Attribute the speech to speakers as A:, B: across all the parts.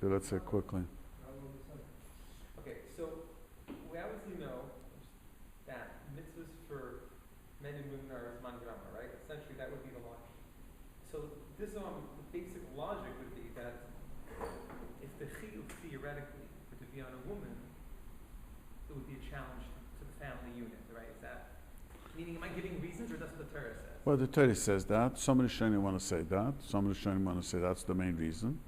A: Okay, let's say quickly.
B: Okay, so we obviously know that mitzvahs for men and women are man grama, right? Essentially, that would be the logic. So this the basic logic would be that if the chiyuv theoretically were to be on a woman, it would be a challenge to the family unit, right? Is that meaning? Am I giving reasons, or that's what the Torah says?
A: Well, the Torah says that. Some of the Rishonim want to say that. Some of the Rishonim want to say that's the main reason.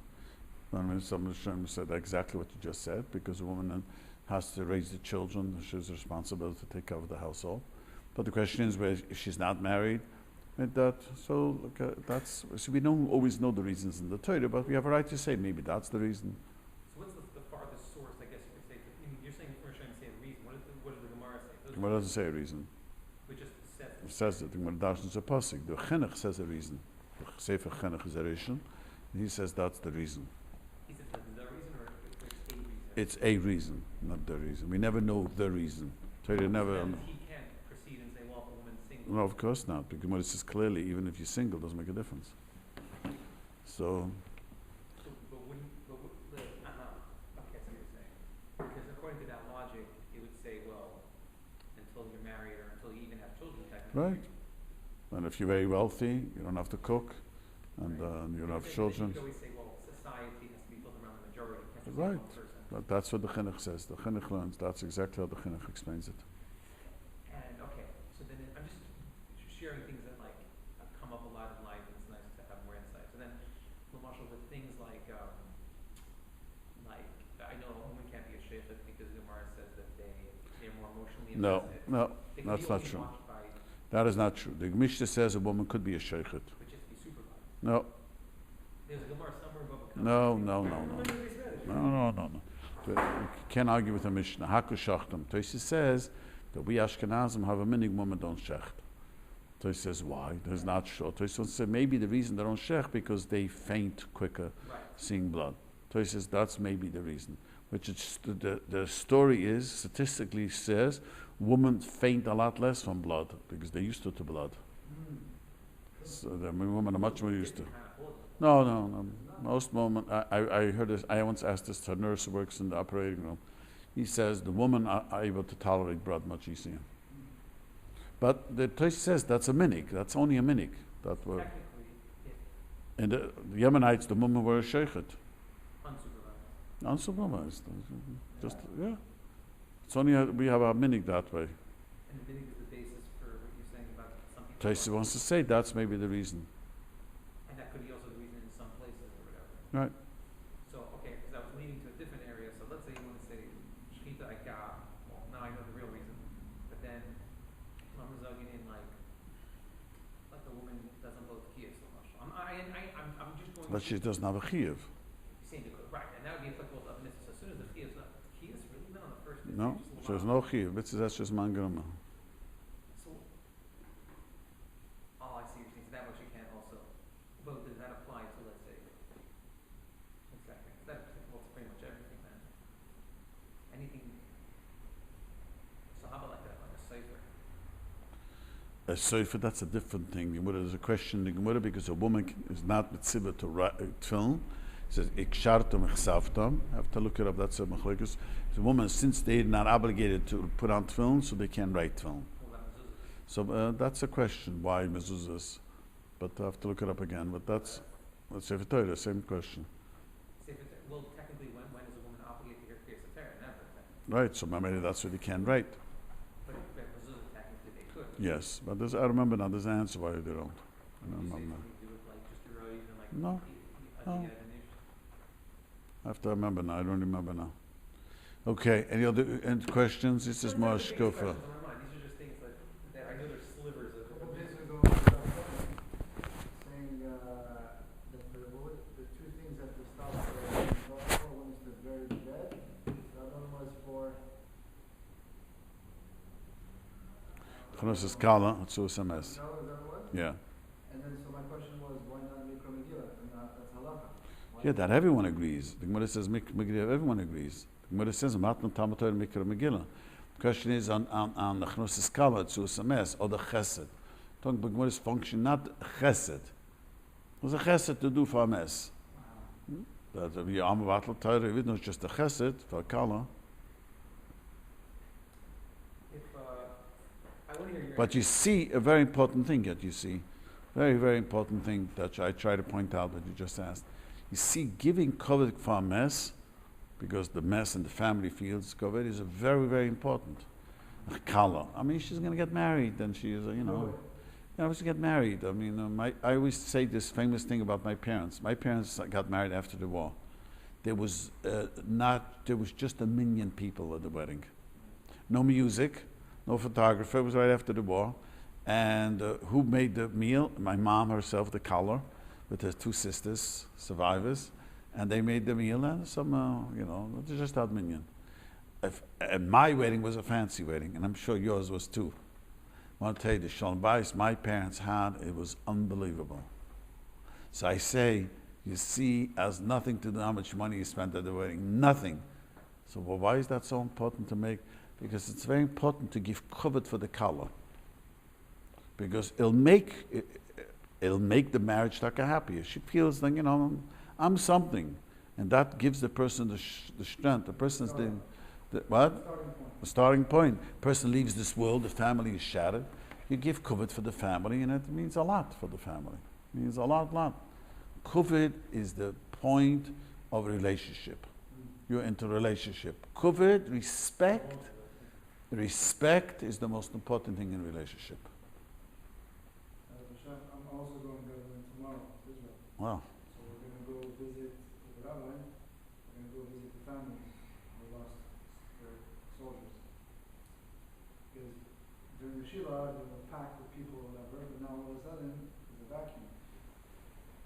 A: Some of the Rishonim said exactly what you just said, because a woman then has to raise the children. She has the responsibility to take care of the household. But the question is, if she's not married, so we don't always know the reasons in the Torah, but we have a right to say maybe that's the reason.
B: So what's the farthest source, I guess you could say? You're saying we're trying to say a reason. What does the Gemara say?
A: The Gemara doesn't say a reason.
B: It just says it.
A: It says it. The Gemara dashes a pasuk. The Chinuch says a reason. The Sefer Chinuch is a Rishon. He says that's the reason.
B: He says that's the reason, or it's a reason?
A: It's a reason, not the reason. We never know the reason. Torah never.
B: He can't proceed and say, well, if a woman's single.
A: No, of course not. Because what it says clearly, even if you're single, doesn't make a difference. So.
B: Okay, so you're saying, because according to that logic, it would say, well, until you're married or until you even have children, technically.
A: Right. And if you're very wealthy, you don't have to cook, and you don't have children.
B: You could always say, well, society has to be built around the majority. It can't just be
A: Right.
B: one person.
A: But that's what the Chinuch says. The Chinuch learns. That's exactly how the Chinuch explains it.
B: And okay, so then I'm just sharing things that like have come up a lot in life, and it's nice to have more insight. So then, Marshall, with things like I know a woman can't be a sheikhet because the Gemara says that they're more emotionally invested.
A: No,
B: They can
A: that's
B: be
A: not
B: only
A: true.
B: watched by,
A: That is not true. The Mishnah says a woman could be a sheikhet.
B: but just be supervised.
A: No,
B: There's a Gemara somewhere above a
A: no.
B: No.
A: You can't argue with the Mishnah. Haku shachtam. Tosis says that we Ashkenazim have a minig women don't shecht. Tosis says why? There's not sure. Tosis says maybe the reason they don't shecht because they faint quicker seeing blood. Tosis says that's maybe the reason. Which is the story is statistically says women faint a lot less from blood because they're used to blood. So the women are much more used to. No. Most women, I heard this, I once asked this to a nurse who works in the operating room. He says the women are able to tolerate blood much easier. But the Torah says that's a minig, that's only a minig. That were, in the Yemenites, the women were a sheikhet. Unsupervised. Just, yeah. It's only we have a minig that way.
B: And the minig is the basis for what you're saying about some people.
A: Torah wants to say that's maybe the reason.
B: And that could be also the reason in some places or whatever.
A: Right.
B: So, okay, because I was leading to a different area. So let's say you want to say shechita aikah. Well, now I know the real reason. But then, I'm like the woman doesn't blow the kiyah so much. I'm just going.
A: But she doesn't have a chiyuv.
B: Saying right, and that would be applicable to other mitzvahs. So as soon as the kiyah is not, kiyah is really not on the first mitzvah.
A: No, so there's no chiyuv. That's just mangrama.
B: So, I see you're saying. So that much you can't also. But does that apply to, let's say, exactly? Is that applicable to pretty much everything then? Anything. So how about like a sefer?
A: A sefer, that's a different thing. There's a question in the Gemara because a woman is not mitzvah to write tefillin. It says ikshartam ichsavtam. I have to look it up. That's a machlokes. The woman, since they're not obligated to put on tefillin, so they can't write tefillin. So that's a question. Why mezuzahs? But I have to look it up again. But that's Sefer Torah, same question.
B: Well, technically, when is a woman obligated to hear Kriyas Torah? Never.
A: Right. So maybe that's what they can't write.
B: But mezuzah, technically, they could.
A: Yes, but I remember now. There's an answer why they don't. I don't remember. No. I have to remember now. I don't remember now. Okay. Any other questions? This is more shkofa.
B: These are just things that I know there's slivers of.
C: Saying that the two things that the stop for, one is to bury the dead, the other one was for.
A: Chnos Kala, Tzu SMS. Yeah.
C: And then so my question was, why not Mikra Megillah? And that's halacha.
A: Yeah, that everyone agrees. The Gemara says Megillah, everyone agrees. The Gemara says Matna Talmud Torah Mikra Megillah. The question is on the Chnos Kala, Tzu SMS, or the Chesed. Talking about Gemara's function, not Chesed. What's a Chesed to do for a mess? That if you am battle Torah, even though it's just a chesed for kala.
B: If I want to hear your
A: But you see a very important thing that you see, very, very important thing that I try to point out that you just asked. You see, giving covet for a mess, because the mess in the family feels covet is a very, very important. Kala. I mean, she's going to get married, and she is, she's get married. I mean, I always say this famous thing about my parents. My parents got married after the war. There was just 1 million people at the wedding. No music, no photographer. It was right after the war. And who made the meal? My mom herself, the caller, with her 2 sisters, survivors. And they made the meal, and some, just that million. And my wedding was a fancy wedding, and I'm sure yours was too. I want to tell you, the Shalom Bayis my parents had, it was unbelievable. So I say, you see, has nothing to do how much money you spent at the wedding, nothing. So why is that so important to make? Because it's very important to give covet for the kala. Because it'll make the marriage happier. She feels like, I'm something. And that gives the person the strength. The person's what? The starting point. Person leaves this world, the family is shattered. You give covet for the family, and it means a lot for the family. It means a lot. Covet is the point of relationship. You're into relationship. Covet, respect. Respect is the most important thing in relationship.
C: I'm also going to go tomorrow to Israel.
A: Wow.
C: So we're going to go visit the Rabbi. We're going to go visit the family who lost their soldiers. Because during the Shiva, they were packed with people or whatever, but now all of a sudden, there's a vacuum.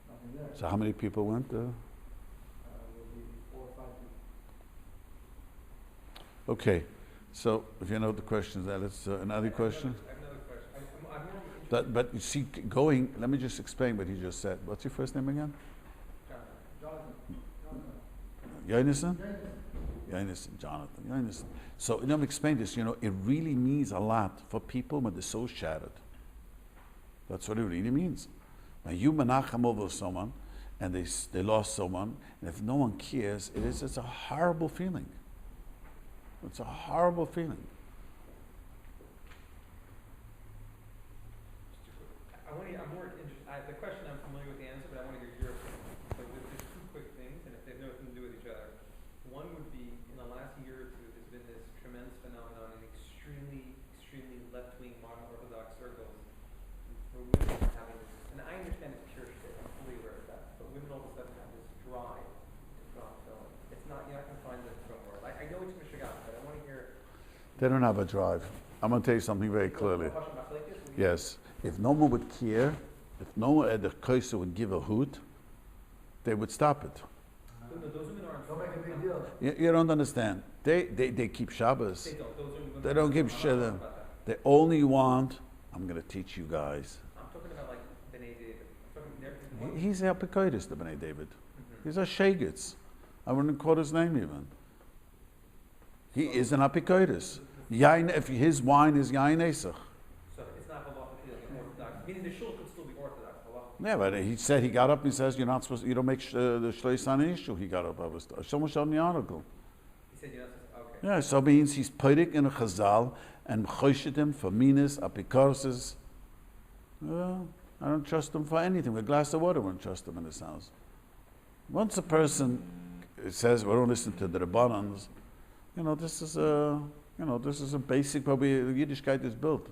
C: Nothing there.
A: So how many people went there?
C: There'll be 4 or 5 people.
A: Okay. So if you know the questions, let's another question.
B: I have another question. I'm more interested.
A: But you see, let me just explain what he just said. What's your first name again?
C: Jonathan.
A: Jonathan. Jonathan. So let me explain this. It really means a lot for people when they're so shattered. That's what it really means. When you menachem over someone, and they lost someone, and if no one cares, it's a horrible feeling. It's a horrible feeling.
B: I'm more interested. The question I'm familiar with the answer, but I want to hear your opinion. So there's 2 quick things, and if they have nothing to do with each other. One would be, in the last year or 2, there's been this tremendous phenomenon in extremely, extremely left-wing modern Orthodox circles for women having this, and I understand it's pure shit, I'm fully aware of that, but women all of a sudden have this drive to drop film. It's not, you're not going to find that somewhere. I know it's Michigan, but I want to hear.
A: They don't have a drive. I'm going to tell you something very clearly. Yes. If no one would care, if no one at the Kaiser would give a hoot, they would stop it.
B: Those women aren't.
C: Don't make a big deal.
A: You don't understand. They keep Shabbos.
B: They don't. Those women
A: They don't give shit. They only want, I'm going to teach you guys.
B: I'm talking about like B'nai David.
A: He's a Apikoidis, the B'nai David. He's a Shegitz. I wouldn't quote his name even. He is an Apikoidis. If his wine is Yain Esach.
B: So it's not halacha Orthodox. Meaning the shul could still be Orthodox. Halacha.
A: Yeah, but he said he got up and he says you're not supposed. You don't make the shleis on an issue. He got up. Someone showed me the article.
B: He said you're not supposed. Okay.
A: Yeah, so it means he's peirik in a chazal and choshit him for minas apikorses. I don't trust him for anything. With a glass of water, I wouldn't trust him in his house. Once a person says we don't listen to the Rabbanans, this is a basic, probably Yiddishkeit is built.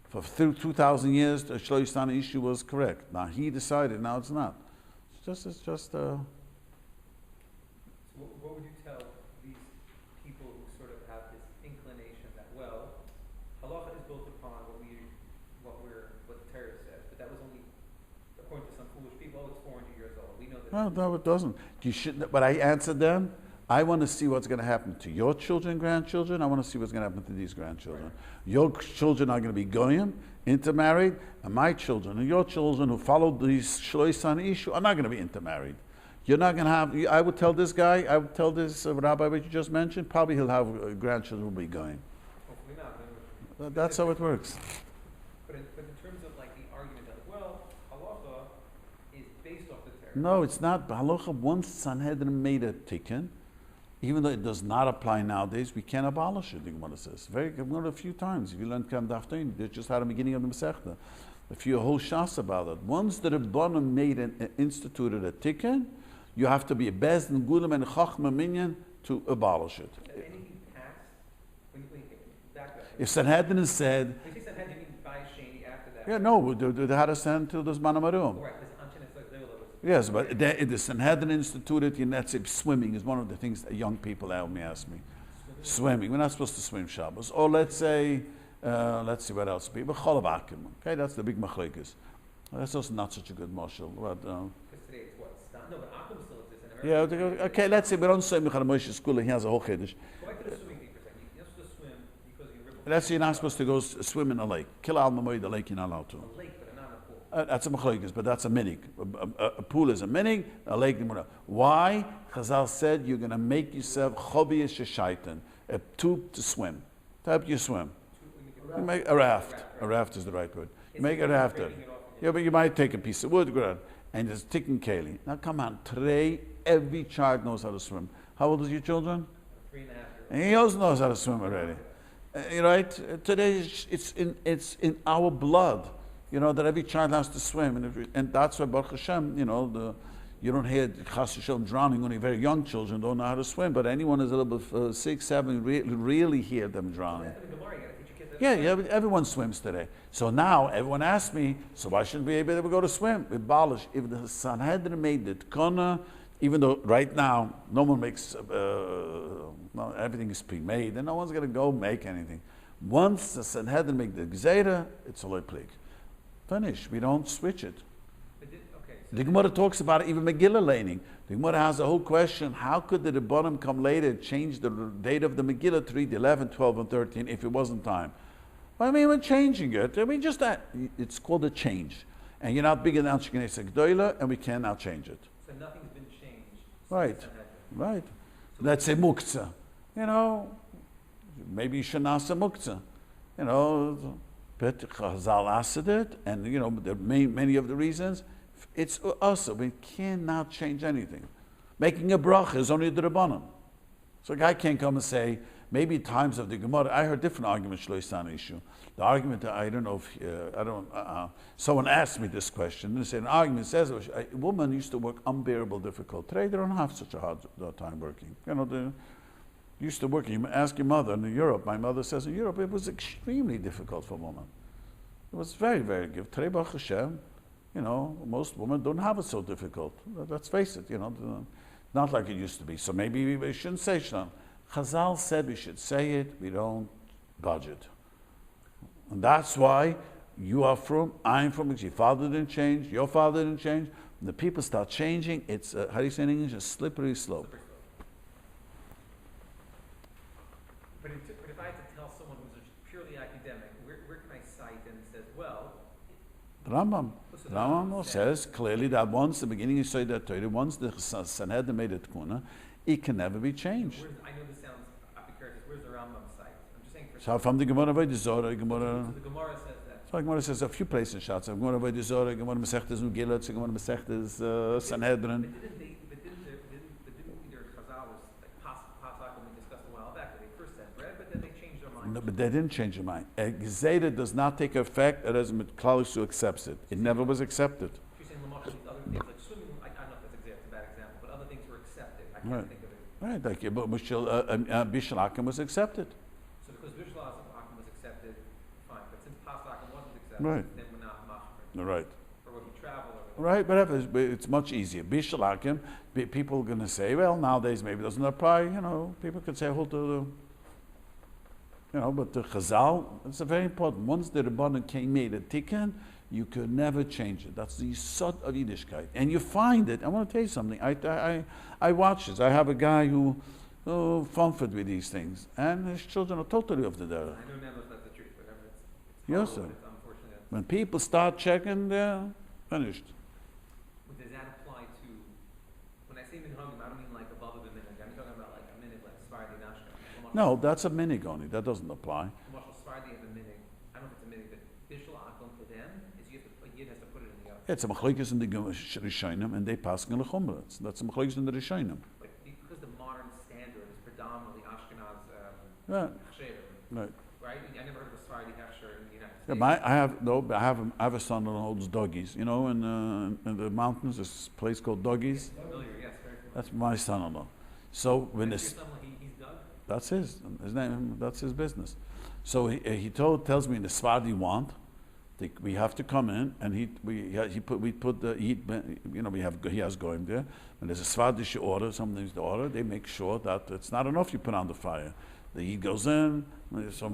A: For through 2,000 years, the Shloistan issue was correct. Now he decided, now it's not. It's just.
B: So what would you tell these people who sort of have this inclination that, well, halacha is built upon what the Torah says, but that was only according to some foolish people. Oh, it's 400 years old. We know that.
A: No, it doesn't. You shouldn't. But I answered them. I want to see what's going to happen to your children, grandchildren. I want to see what's going to happen to these grandchildren. Right. Your children are going to be goyim, intermarried, and my children and your children who followed these shloisan issue are not going to be intermarried. You're not going to have. I would tell this guy. I would tell this Rabbi what you just mentioned. Probably he'll have grandchildren who will be goyim.
B: Hopefully not.
A: That's how it works.
B: But in terms of like the argument that, well, halacha is based off the Torah.
A: No, it's not. Halacha, once Sanhedrin made a tikkun, even though it does not apply nowadays, we can abolish it, the Gemara says. I've learned a few times. If you learn Kam Daftain, they just had a beginning of the Masechta. A few whole shas about it. Once the Rebbanim made and instituted a tikkun, you have to be a Bezdin, Gulam, and Chachma Minyan to abolish it.
B: Does anything pass? When you back up.
A: If Sanhedrin said,
B: When you say Sanhedrin, you mean by Shani after that?
A: yeah, no, they had to stand until there's Manamarum.
B: Right, this Anchin is like
A: Yes, but the Sanhedrin instituted, let's say swimming is one of the things that young people me ask me. Swimming. We're not supposed to swim Shabbos. Or let's see what else. People Cholavakim. Okay, that's the big machlekes. That's also not such a good marshal. But,
B: because today it's what? No, but Akum still exists in America.
A: yeah, okay, let's say we don't swim in Moshe school and he has a whole chiddush.
B: Go back to the swimming thing for a second. You're not supposed to swim because you ripple.
A: Let's say you're not supposed to go swim in a lake. Kill al mamoy, the lake you're not allowed to.
B: A lake, but not in a pool.
A: That's a machlekes, but that's a minig. A pool is a minig, a lake. Why? Chazal said you're going to make yourself chobiyish shaitan, a tube to swim, to help you swim. You make a raft. A raft is the right word. You make a raft. Yeah, but you might take a piece of wood, and there's ticking keli. Now come on, today every child knows how to swim. How old is your children?
B: 3.5 years.
A: And he also knows how to swim already. Right? Today it's in our blood. That every child has to swim, and that's why Baruch Hashem, you don't hear Chas V'Shalom drowning. Only very young children don't know how to swim, but anyone who's a little bit 6, 7 really hear them drowning. Yeah, everyone swims today. So now everyone asks me, so why shouldn't we be able to go to swim? We abolish. If the Sanhedrin made the Tkona, even though right now no one makes, everything is pre-made, and no one's going to go make anything. Once the Sanhedrin make the Gzeira, it's a loy plig. Finish. We don't switch it. The Gemara talks about it, even Megillah laning. The Gemara has a whole question, how could the Rebbanim come later and change the date of the Megillah to read 11, 12, and 13 if it wasn't time? Well, we're changing it. Just that. It's called a change. And you're not bigger than Shekhinei Gdoila, and we can now change it.
B: So nothing's been changed.
A: Right. Let's say Muktzah. Maybe you should ask a Muktzah. But Chazal asked it, and there are many of the reasons. It's us. We cannot change anything. Making a bracha is only the Rabbanim. So a guy can't come and say, maybe times of the Gemara. I heard different arguments, Shloistan issue. The argument, I don't know if, someone asked me this question. They said, an argument says a woman used to work unbearable difficult. Today they don't have such a hard time working. They used to work. You ask your mother in Europe. My mother says in Europe it was extremely difficult for a woman. It was very, very good. Today, Baruch Hashem, most women don't have it so difficult. Let's face it, not like it used to be. So maybe we shouldn't say Shalom. Chazal said we should say it, we don't budget. And that's why you are from, I'm from, your father didn't change, your father didn't change. When the people start changing, it's, how do you say in English, a slippery slope.
B: But if I had to tell someone who's purely academic, where can I cite and it says, well...
A: The Rambam says clearly that once the beginning you say that Torah, once the Sanhedrin made it Tkuna, it can never be changed.
B: I know this sounds apicurious. Where's the Rambam cite? I'm just saying for...
A: So from the Gemara by the Zohar, Gemara...
B: So the Gemara says that.
A: So the Gemara says a few places shots. Gemara by the Zohar, Gemara Masechtes Nugilot, Gemara Masechtes Sanhedrin.
B: But didn't either Chazal was like Pasach when we discussed a while back, they first said bread, but then they changed their mind.
A: No, but they didn't change their mind. Gzeira does not take effect as Klaus accepts it. It never was accepted.
B: You're saying Lamach, these other things like swimming, I don't know if that's it's a bad example, but other things were accepted. I can't think of it.
A: Right, like Bishul Akim was accepted.
B: So because Bishul Akim was accepted, fine. But since Pasach wasn't accepted,
A: Right.
B: then we're not machmer.
A: Right.
B: Or when we travel.
A: Right, but it's much easier. Bishul Akim, people are going to say, well, nowadays maybe it doesn't apply. People could say, hold to the... but the Chazal, it's a very important. Once the Rabbanan came made a tikkun, you could never change it. That's the yisod of Yiddishkeit. And you find it. I want to tell you something. I watch this. I have a guy who comfort with these things. And his children are totally off the derech.
B: I know now that's the truth, but it's
A: Yes, sir.
B: it's unfortunate.
A: When people start checking, they're finished.
B: But does that apply to, when I say minhagim, I don't mean like above the minhag. I'm talking about like a minhag like Sfardi Nashka.
A: No, that's a minig only. That doesn't apply.
B: Marshal Sfardi and the minhag. I don't know if it's a minhag, but Bishul Akum for them is a yid has to put it in the oven.
A: It's a machlokes in the Rishonim, and they pass in the Chumrah. That's a machlokes in the Rishonim.
B: But because the modern standard is predominantly Ashkenaz
A: Right.
B: Hechsherim,
A: Right.
B: right? I never heard of a Sephardi Hechsher in the United
A: Yeah,
B: States.
A: I have a son that holds doggies. You know, in the mountains, there's a place called Doggies.
B: Familiar, yes, very familiar.
A: That's my son-in-law. So when
B: That's
A: this,
B: your son, he's Doug?
A: that's his name. That's his business. So he tells me in the Sephardi want. We have to come in, and he has going there. When there's a Sephardish order, something's the order. They make sure that it's not enough you put on the fire. The heat goes in. So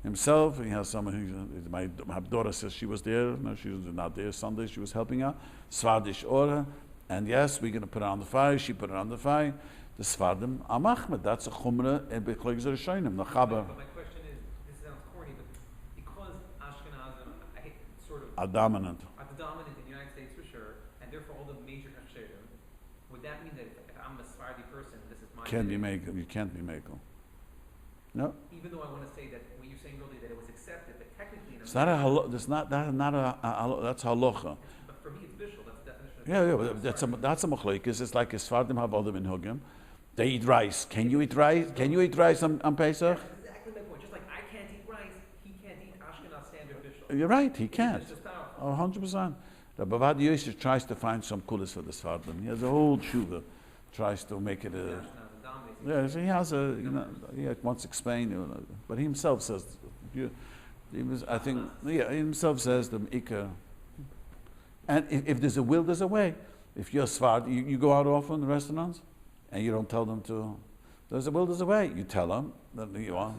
A: himself, he has someone. My daughter says she was there. No, she was not there. Sunday she was helping out. Sephardish order, and yes, we're going to put it on the fire. She put it on the fire. The Sephardim Amachmed. That's a chumrah and b'chleges Rishonim. The Chaba.
B: But my question is, this sounds corny, but because Ashkenazim, I hate sort of
A: Are dominant.
B: are the dominant in the United States for sure, and therefore all the major Hechsherim, would that mean that if I'm a Sephardi person, this is my
A: Can't be
B: minhag?
A: makel. You can't be makel. No.
B: Even though I want to say that what you're saying earlier that it was accepted, but technically in
A: It's not a halacha. It's not that's halacha.
B: But for me, it's bishul. That's the definition. Of
A: Yeah,
B: bishul.
A: but that's a machlokes. It's like Sephardim have other minhagim. They eat rice. Can you eat rice? Can you eat rice on Pesach?
B: That's exactly my point. Just like I can't eat rice, he can't eat Ashkenaz standard bishul.
A: You're right. He can't.
B: It's just powerful.
A: 100%. The Bavad Yosef tries to find some kulas for the Sephardim. He has a whole tshuva. Tries to make it a.
B: Ashkenaz dominates.
A: Yeah, so he has a. He once explained, but he himself says. He himself says the ikar. And if there's a will, there's a way. If you're Sfard, you go out often in the restaurants, and you don't tell them to. There's a will, there's a way. You tell them that you are.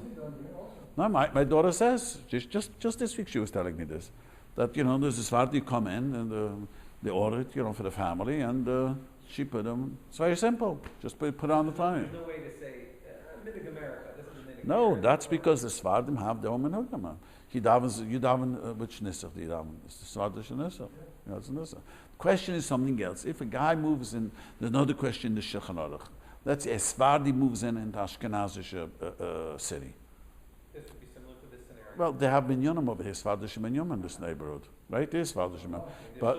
A: No, my daughter says just this week she was telling me this, that there's a Sfard, you come in and they order it for the family, and she put them. It's very simple. Just put it on the fire.
B: There's no way to say Minig America. This is Minig
A: No,
B: America.
A: that's because the Sfardim have their own minhagim. You daven which nisach do you daven? It's the Svardish nisach. Yeah, it's a nisach. Question is something else. If a guy moves in, there's another question in the Shulchan Aruch. Let's say a Sfardi moves in the Ashkenazish city.
B: This would be similar to this scenario.
A: Well, they have minyanim over here, Svardish minyanim in this neighborhood, right? There's Svardish minyanim. But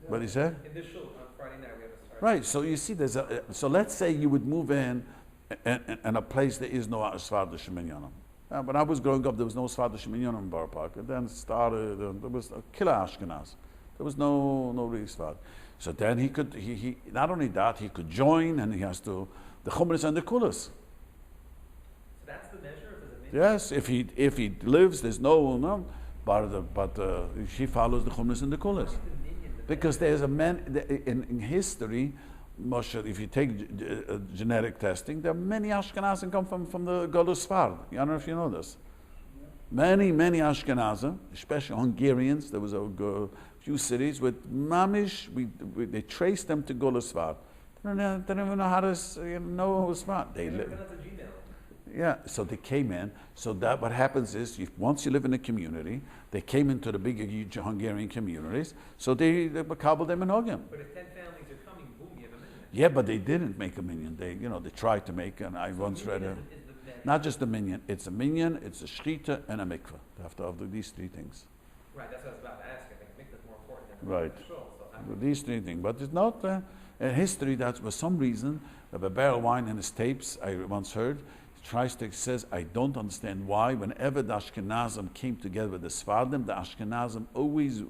A: what he said?
B: In this shul on Friday night we have a start.
A: Right. So you see, so let's say you would move in a place there is no Svardish minyanim. When I was growing up, there was no Svardish minyanim in Borough Park. And then started, there was a killer Ashkenaz. There was no real Sfard. So then he not only that, he could join, and he has to, the Chumras and the Kulas.
B: So that's the measure of the
A: Yes, if he lives, there's no, but he follows the Chumras and the Kulas. Because there's a man, in history, Moshe, if you take genetic testing, there are many Ashkenazim come from the Golus Sfard. I don't know if you know this. Many Ashkenazim, especially Hungarians. There was a few cities with Mamish. They traced them to Golus Sfard. They don't even know how to know Sfard. They live. Yeah, so they came in. So that what happens is, once you live in a community, they came into the big huge Hungarian communities. So they makabel them and hog.
B: But if 10 families are coming, boom, you have a minyan.
A: Yeah, but they didn't make a minyan. They tried to make, and I once read it. Not just a minyan. It's a minyan, it's a shechita, and a mikveh. They have to have these three things.
B: Right, that's what I was about to ask. I think mikveh is more important than
A: Right.
B: the shul. So
A: These three things. But it's not, in history, that's for some reason, Rabbi Barrel Wine in his tapes, I once heard, says, I don't understand why, whenever the Ashkenazim came together with the Sfardim, the Ashkenazim always,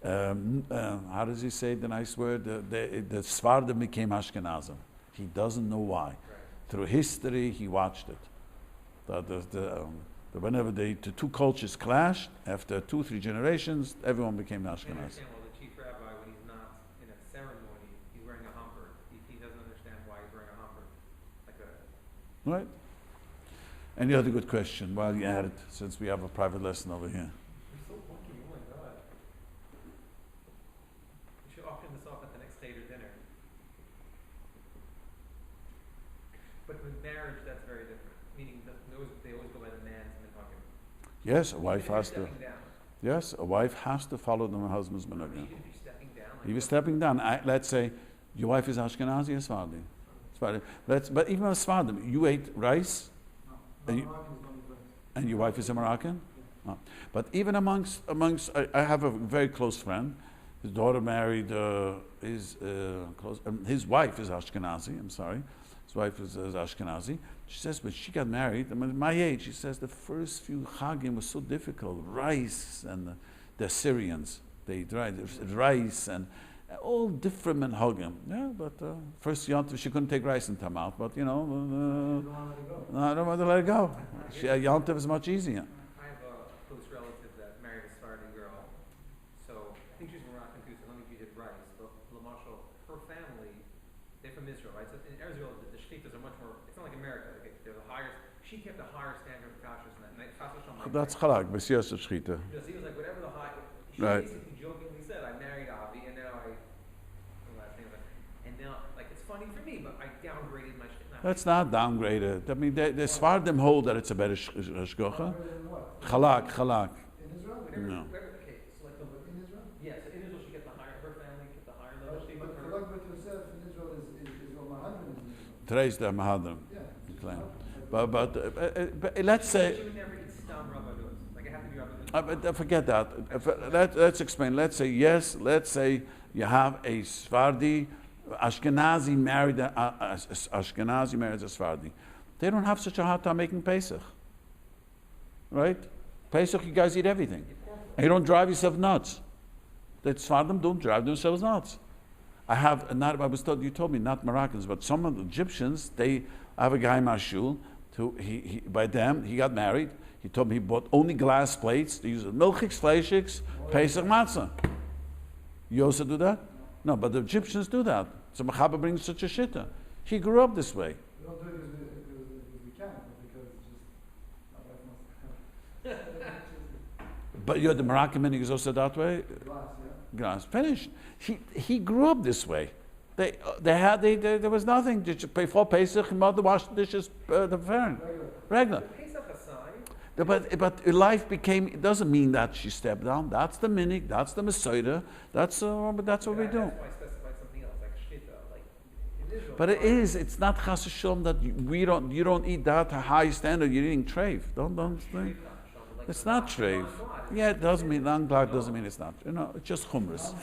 A: how does he say the nice word? The Sfardim became Ashkenazim. He doesn't know why.
B: right.
A: Through history, he watched it. Whenever the two cultures clashed, after 2-3 generations, everyone became
B: I
A: Ashkenaz.
B: understand, well, the chief rabbi, when he's not in a ceremony, he's wearing a humper. He doesn't understand why he's wearing a humper. Like a
A: Right? Any other good question while you're at it, since we have a private lesson over here?
B: You're so lucky, oh my God. We should auction this off at the next Seder dinner. But with marriage, that's very different. Meaning, they always go by the man's minhagim.
A: Yes, a wife has to.
B: Stepping down.
A: Yes, a wife has to follow her husband's minhagim.
B: Even if he's stepping down. Like
A: He was stepping down. Let's say your wife is Ashkenazi or Sephardi. Sephardi. But even a Sephardi, you ate rice,
C: No,
A: And you-
C: Moroccans don't eat rice.
A: and your wife is a Moroccan. But even amongst I have a very close friend. His daughter married his wife is Ashkenazi. I'm sorry, his wife is Ashkenazi. She says when she got married, I mean, my age, she says the first few Chagim was so difficult. Rice and the Syrians, they tried rice and all different menhagim. Yeah, but first Yom Tov she couldn't take rice into her mouth. But you know, I don't want to let it go. Yom Tov is much easier.
B: I have a close relative that married a Sephardi girl. So I think she's Moroccan too. So I don't think she did rice. But Lamashal, her family, they're from Israel, right? So in Israel, the shkitas are much more. It's not like America. Like they're the higher. She kept a higher standard of kashrus than that.
A: That's halak, b'siyas of shchita.
B: Because he was like whatever the high. She
A: right.
B: basically jokingly said, "I married Avi, and now and now like it's funny for me, but I downgraded my shkita."
A: That's not downgraded. I mean, the Sfardim hold that it's a better shkocha. Halak.
C: In Israel?
A: No.
B: Okay, so like
C: In Israel?
B: yeah, so in Israel she get the higher. Her family get the higher level.
C: But Chalak Bet Yosef in Israel is what Mahadran is in Israel.
A: Today's the Mahadram.
C: Yeah.
A: Claim. But let's say.
B: She would never eat stam rabbanut. Like it had to be rabbanut.
A: But forget that. Let's explain. Let's say yes. Let's say you have a Sephardi, Ashkenazi married Ashkenazi married a Sephardi. They don't have such a hard time making Pesach, right? Pesach, you guys eat everything. And you don't drive yourself nuts. The Sephardim don't drive themselves nuts. You told me not Moroccans, but some of the Egyptians. I have a guy in my shul. He got married. He told me he bought only glass plates. They use milchiks, fleishiks, Pesach matzah. You also do that? No, but the Egyptians do that. So Mechaba brings such a shitta. He grew up this way.
C: We don't do it because we can, but because it's just my wife must.
A: But you're the Moroccan minhag is also that way?
C: Glass, yeah.
A: Glass. Finished. He grew up this way. There was nothing. Did you pay for Pesach? Mother washed the dishes. The parent. Regular.
B: Pesach aside.
A: But life became. It doesn't mean that she stepped down. That's the minhag. That's the Messiah. That's what we do.
B: That's why I specified something else, like shkita, like in Israel.
A: But it is. It's not chas v'shalom that you don't eat that to high standard. You're eating treif. Don't think. It's not treif. Yeah, it doesn't mean non-glad. Doesn't mean it's not. You know, it's just chumras.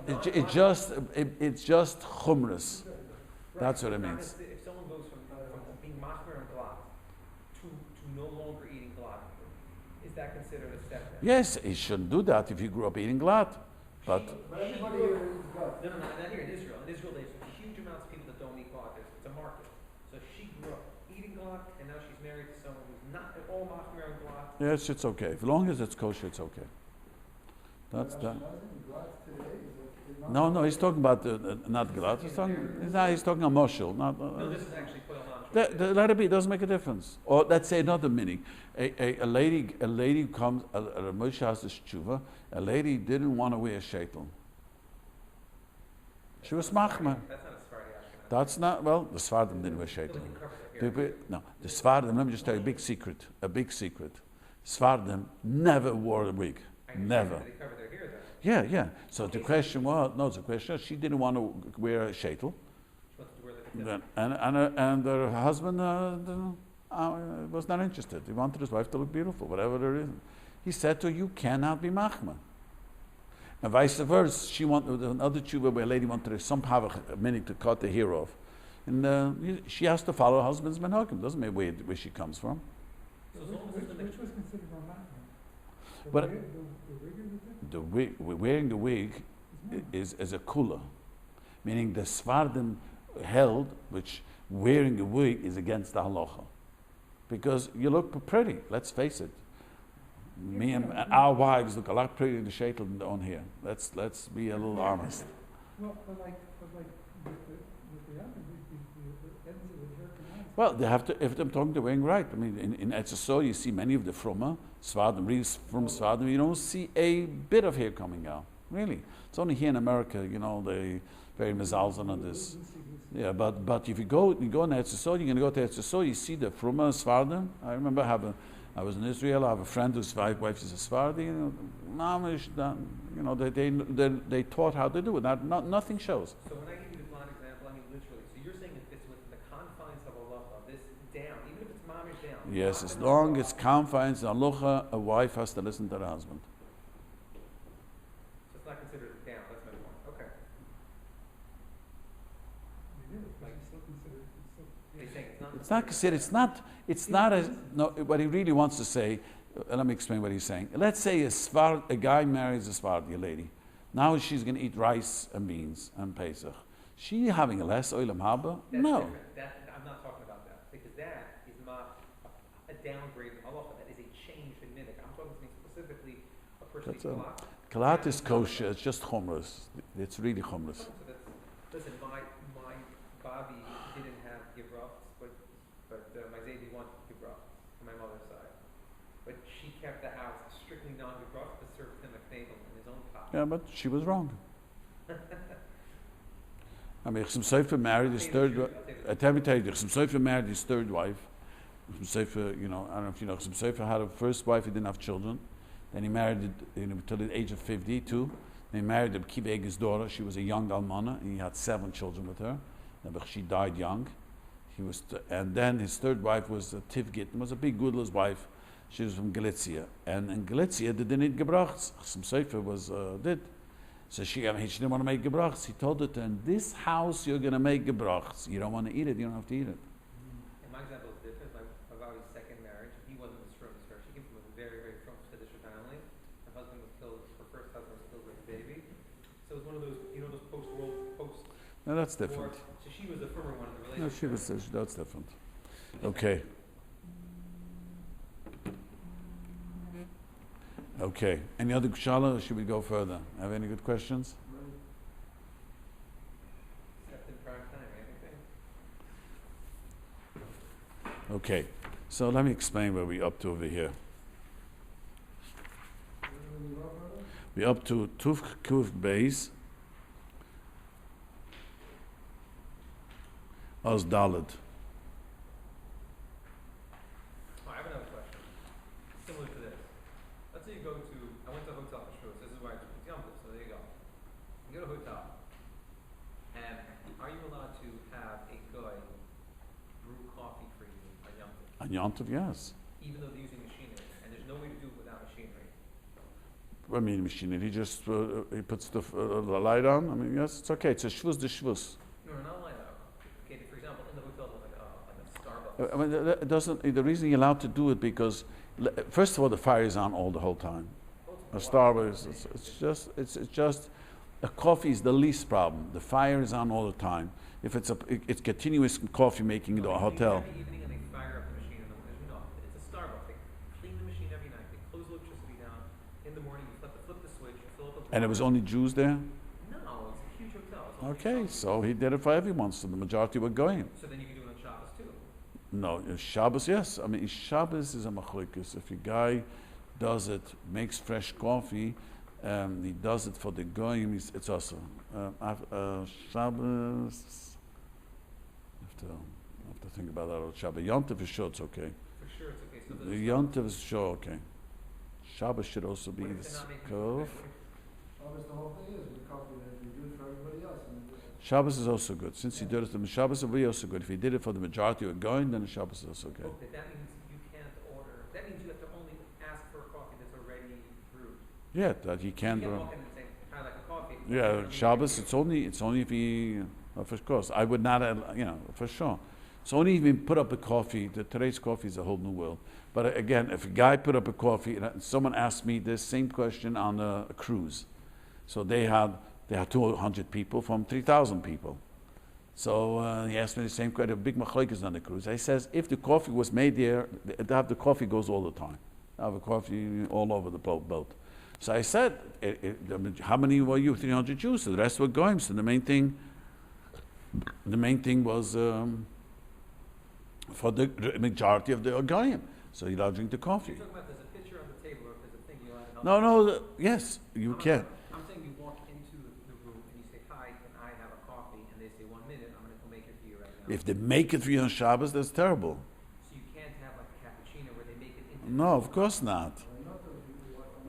A: It's just chumras. That's what it means.
B: If someone goes from being machmer and glad to no longer eating glad, is that considered a step down?
A: Yes, he shouldn't do that if he grew up eating glad. But
C: everybody here eats glass.
B: No, not here in Israel. In Israel, there's huge amounts of people that don't eat glad. It's a market. So she grew up eating glad, and now she's married to someone who's not at all machmer and glad.
A: yes, it's okay. As long as it's kosher, it's okay. That's that. No, he's talking about not glad. He's talking a moshel.
B: No, this is actually quite a
A: let it be. It doesn't make a difference. Or let's say another meaning. A lady comes. A Moshe has this tshuva. A lady didn't want to wear a shaitel. She was machma.
B: That's not a Sephardi Ashkenazi.
A: That's not the Sephardim didn't wear shaitel. No, the Sephardim. Let me just tell you a big secret. Sephardim never wore a wig. Never.
B: They cover their hair, though.
A: Yeah. So the question was, she didn't want to wear a shaitel.
B: She wanted to wear the
A: And her husband was not interested. He wanted his wife to look beautiful, whatever there is. He said to her, you cannot be machma. And vice versa, she wanted another tshuva where a lady wanted somehow a minute to cut the hair off. And she has to follow her husband's menhagim. Doesn't matter where she comes from.
B: So as long as it's
C: Which was considered on that?
A: But wearing the wig is a kula, meaning the Sephardim held which wearing a wig is against the halacha, because you look pretty. Let's face it. Me and our wives look a lot prettier in the shaitel than on here. Let's be a little honest.
C: Well, but like with the other, the ends of the hair can hide.
A: Well, they have to. If I'm talking to wearing right, I mean, in Etzisol you see many of the frumma Sephardim, really from Sephardim, you don't see a bit of hair coming out. Really, it's only here in America, they very mezalzan on this. Yeah, but if you go in Etzisol, you're going to go to Etzisol, you see the frumma Sephardim. I remember I was in Israel. I have a friend whose wife is a Sephardi. They taught how to do it. Nothing shows.
B: So when I give you the blind example, I mean literally. So you're saying if it's within the confines of halacha, this down, even if it's mamish down.
A: Yes, as long as confines in halacha, a wife has to listen to her husband.
B: So it's not considered down. That's my point. Okay. They're saying
A: It's not considered. It's not as no. What he really wants to say. Let me explain what he's saying. Let's say a guy marries a Sephardi lady. Now she's going to eat rice and beans and Pesach. She having a less oilam haba?
B: That's
A: No.
B: different. I'm not talking about that because that is not a downgrade in halacha. That is a change in minhag. I'm talking specifically a person
A: That's
B: eating
A: kalat is kosher. It's just chumras. It's really chumras.
B: So listen, my Bobby didn't have gibrachs, but my Zaidi wanted gibrachs on my mother's side. But she kept the house strictly non-gibrachs, but served him a knedel in his own pot.
A: Yeah, but she was wrong. I mean, Chaim Sofer married his third. Tell you, Chaim Sofer married his third wife. Chaim Sofer, I don't know if you know, Chaim Sofer had a first wife. He didn't have children. Then he married until the age of 52. Then he married Kiva Eger's daughter. She was a young almana, and he had 7 children with her. But she died young. And then his third wife was Tivgit. Was a big Gudler's wife. She was from Galicia, and in Galicia they didn't eat gebrachs. Chaim Sofer was did. So she didn't want to make gebrachs. He told her, in this house you're going to make gebrachs. You don't want to eat it, you don't have to eat it.
B: And my example is different. My Bobby's second marriage, he wasn't as frum as her. She came from a very, very frum Siddish family. Her husband was killed. Her first husband was killed with a baby. So it was one of those, those post.
A: No, that's different.
B: So she was the firmer one in the
A: No,
B: relationship.
A: that's different. Okay. Okay. Any other kshala, or should we go further? Have any good questions?
B: Except in prime time, anything?
A: Okay. So let me explain where we're up to over here. We're up to Tuf Kuf Beis Oz Daled.
B: I have another question. Similar to this. Let's say you go to, I went to a hotel for Shavuos. This is why it's Yom Tov, so there you go. You go to a hotel, and are you allowed to have a guy brew coffee for you on Yom Tov?
A: On Yom Tov, yes.
B: Even though they're using machinery, and there's no way to do it without machinery.
A: I mean, machinery. He just he puts the light on. I mean, yes, it's okay. It's a shvus de shvus.
B: No, not like that. Okay, for example, in the hotel, like a Starbucks.
A: I mean, it doesn't. The reason you're allowed to do it because, first of all, the fire is on all the whole time. A Starbucks, it's just a coffee is the least problem. The fire is on all the time. If it's it's continuous coffee making in the hotel.
B: Every evening, and they fire up the machine, and it's a Starbucks. They clean the machine every night. They close electricity down. In the morning, you flip the switch, you fill up the.
A: And it was only Jews there.
B: No, it's a huge hotel. It's only
A: Okay,
B: Shabbos.
A: so he did it for everyone. So the majority were going.
B: So then you can do it on Shabbos too.
A: No, Shabbos, yes. I mean, Shabbos is a machlokes. If a guy does it, makes fresh coffee, he does it for the goyim. It's also Shabbos. I have to think about that. Shabbos, Yom Tov is sure it's okay.
B: For sure, it's okay. So
A: The Yom Tov is sure okay. Shabbos should also be
B: what if
A: the
B: they're not making
A: Kov.
C: Shabbos, the whole thing is we copy that we do it for everybody else.
A: Shabbos is also good. Since he did it, the Shabbos will be also good. If he did it for the majority who are going, then the Shabbos is also okay.
B: Okay, that means you can't order. That means you have to only ask for a coffee that's already brewed.
A: Yeah, that he
B: You
A: can.
B: can't walk in and say, "I like a coffee."
A: Yeah, Shabbos. It's only if he. Of course, I would not. For sure. It's only if he put up a coffee. Today's coffee is a whole new world. But again, if a guy put up a coffee, and someone asked me this same question on a cruise. So they had 200 people from 3,000 people. So he asked me the same question. A big machlokes on the cruise. I says if the coffee was made there, the coffee goes all the time. I have a coffee all over the boat. So I said, how many were you? 300 Jews. So the rest were goyim. So the main thing was for the majority of the goyim. So you're allowed to drink the coffee.
B: You're talking about there's a picture on the table, or if there's a thing you want to
A: No, yes, you can.
B: I'm saying you walk into the room and you say, "Hi, can I have a coffee?" And they say, "1 minute, I'm going to go make it for you right now."
A: If they make it for you on Shabbos, that's terrible.
B: So you can't have like a cappuccino where they make it into.
A: No, of course not.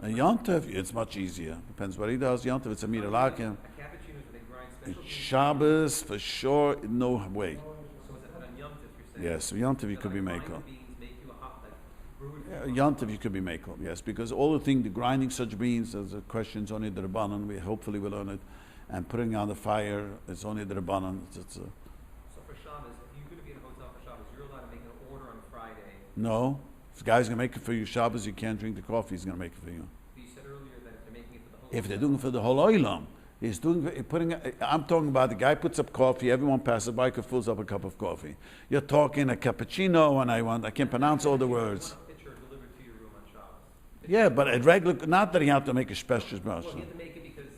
A: A Yom Tov, it's much easier. Depends what he does. Yom Tov, it's a miralakim.
B: A cappuccino is where they grind special beans.
A: Shabbos, for sure, no way.
B: So is it on Yom Tov, you're saying?
A: Yes, Yom Tov you
B: So
A: could be
B: like grind
A: makel.
B: the beans, make you a hot, like, brew it
A: Yeah,
B: for you.
A: Yom Tov you could be makel, yes, because all the thing, the grinding such beans, there's a question's only the Rabbanan, we hopefully will learn it, and putting on the fire, it's only the Rabbanan.
B: So for Shabbos, if you're going to be in a hotel for Shabbos, you're allowed to make an order on Friday.
A: No, if the guy's going to make it for you Shabbos, you can't drink the coffee, he's going to make it for you.
B: But you said earlier that if they're making it for the whole
A: If they're
B: hotel-
A: doing it for the whole oilam, he's I'm talking about the guy puts up coffee, everyone passes by, fills up a cup of coffee. You're talking a cappuccino, and I can't pronounce all the words.
B: You want a pitcher delivered to your room on Shabbos.
A: Yeah, but at regular, not that he had to make a special
B: Well,
A: special.
B: he had to make it because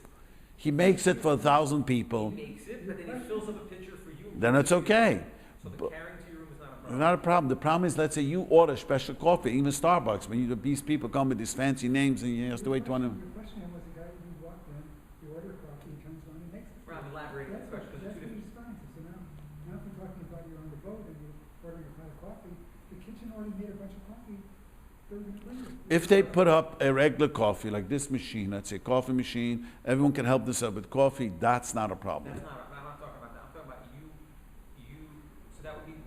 A: He makes it for 1,000 people,
B: he makes it, but then he fills up a pitcher for you.
A: then it's okay.
B: So the carrying to your room is not a problem.
A: Not a problem. The problem is, let's say you order special coffee, even Starbucks, when these people come with these fancy names and you have to wait 20
C: Your question was the guy who walked in, you order coffee, he comes on and makes it.
B: Rob, elaborate on this question, because
C: That's
B: it's two
C: what
B: different.
C: he's fine. So now if we're talking about you're on the boat and you're ordering a pot of coffee, the kitchen already made a bunch of coffee.
A: If they put up a regular coffee, like this machine, let's say coffee machine, everyone can help themselves with coffee, that's not a problem.
B: That's not, I'm not talking about that. I'm talking about so that would be,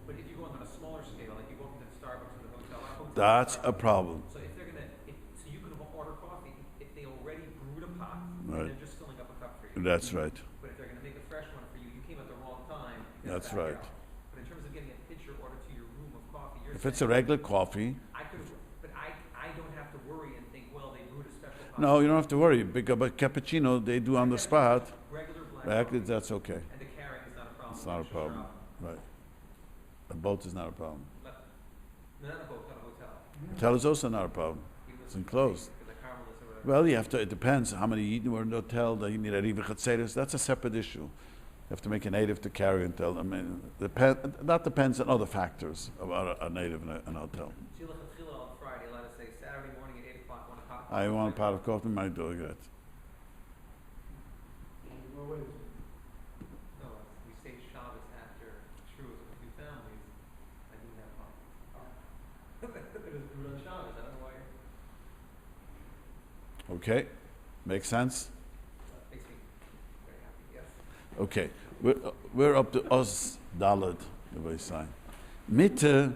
B: but if you go on a smaller scale, like you go into the Starbucks or the hotel.
A: That's a problem.
B: So if they're so you can order coffee if they already brewed a pot,
A: Right.
B: and they're just filling up a cup for you.
A: That's right.
B: But if they're gonna make a fresh one for you, you came at the wrong time. you
A: That's
B: gotta back
A: right.
B: out. But in terms of getting a pitcher ordered to your room of coffee, you're
A: If it's a
B: saying,
A: regular coffee,
B: I don't have to worry and think, well, they brewed a special coffee.
A: no, you don't have to worry, because but cappuccino, they do on the spot.
B: Regular black
A: Regular,
B: coffee,
A: that's okay.
B: and the carrying is not a problem.
A: It's not a
B: It's just your
A: problem.
B: own.
A: Right. A boat is not a problem.
B: Not a boat, not a hotel.
A: Hotel is also not a problem.
B: Even
A: It's
B: if
A: enclosed.
B: because the Carmelites or whatever.
A: Well, you have to, it depends how many Yidden were in the hotel, that you need a Riva Chatzeres, that's a separate issue. You have to make a native to carry and tell them. That depends on other factors about a native in a hotel.
B: So you look at Chila on Friday, let us say Saturday morning at 8 o'clock, 1 o'clock.
A: I want a pot of coffee, my dog, that.
C: Well, wait,
B: No, we stay Shabbos after Shavuos with a few families. I didn't have fun. It was brewed on Shabbos. I don't know why.
A: Okay? Makes sense?
B: Makes me very happy. Yes.
A: Okay. We're up to Oz Dalad, the way sign. Mitte,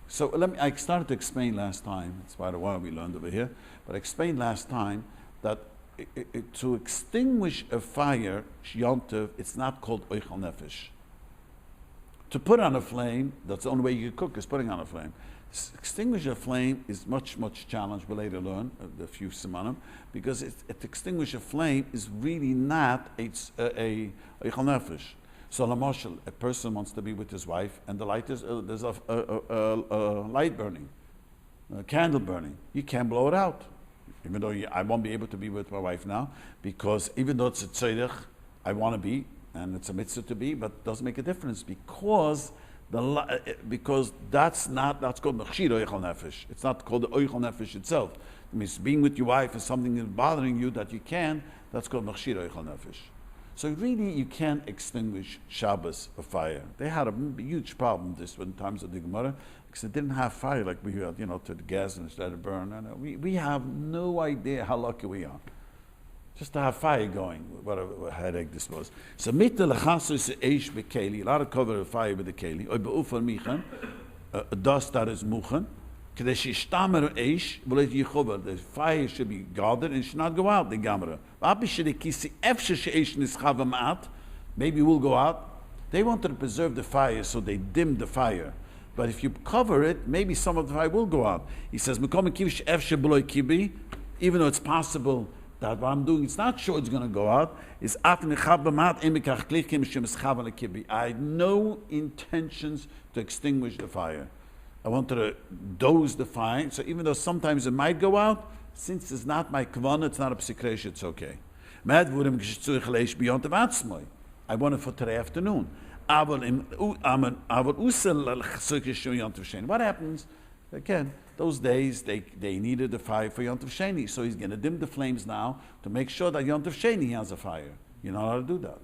A: so I started to explain last time, it's quite a while we learned over here, but I explained last time that to extinguish a fire, Yom Tov, it's not called Oichal Nefesh. To put on a flame, that's the only way you cook, is putting on a flame. Extinguish a flame is much challenged, we'll later learn, the few semanim, because to extinguish a flame is really not a Oichal Nefesh. So, Lamoshel, a person wants to be with his wife, and the light is, there's a light burning, a candle burning. You can't blow it out. Even though I won't be able to be with my wife now, because even though it's a tzedek, I want to be, and it's a mitzvah to be, but it doesn't make a difference because that's called mechshir oichal nefesh. It's not called the oichal nefesh itself. It means being with your wife is something that's bothering you that you can. That's called mechshir oichal nefesh. So really, you can't extinguish Shabbos or fire. They had a huge problem this in times of the Gemara because they didn't have fire like we had, to the gas and let it burn. And we have no idea how lucky we are. Just to have fire going, what a headache this was. So mitte lechasus eish bekeli, a lot of cover of fire with the keli. Oy beufar michan, a dust that is muchen. Kadesh ishtamer eish, v'let yichover. The fire should be guarded and should not go out. The gamra. V'api shedekisi efshe she'eish nischavam at. Maybe we'll go out. They wanted to preserve the fire, so they dimmed the fire. But if you cover it, maybe some of the fire will go out. He says, "Mekom kivish efshe b'loy kibi," even though it's possible that what I'm doing, it's not sure it's going to go out. Is I had no intentions to extinguish the fire. I wanted to douse the fire. So even though sometimes it might go out, since it's not my kavanah, it's not a psikresh, it's okay. I want it for today afternoon. What happens? Again, those days they needed the fire for Yom Tov Sheni, so he's going to dim the flames now to make sure that Yom Tov Sheni has a fire. You're not allowed to do that.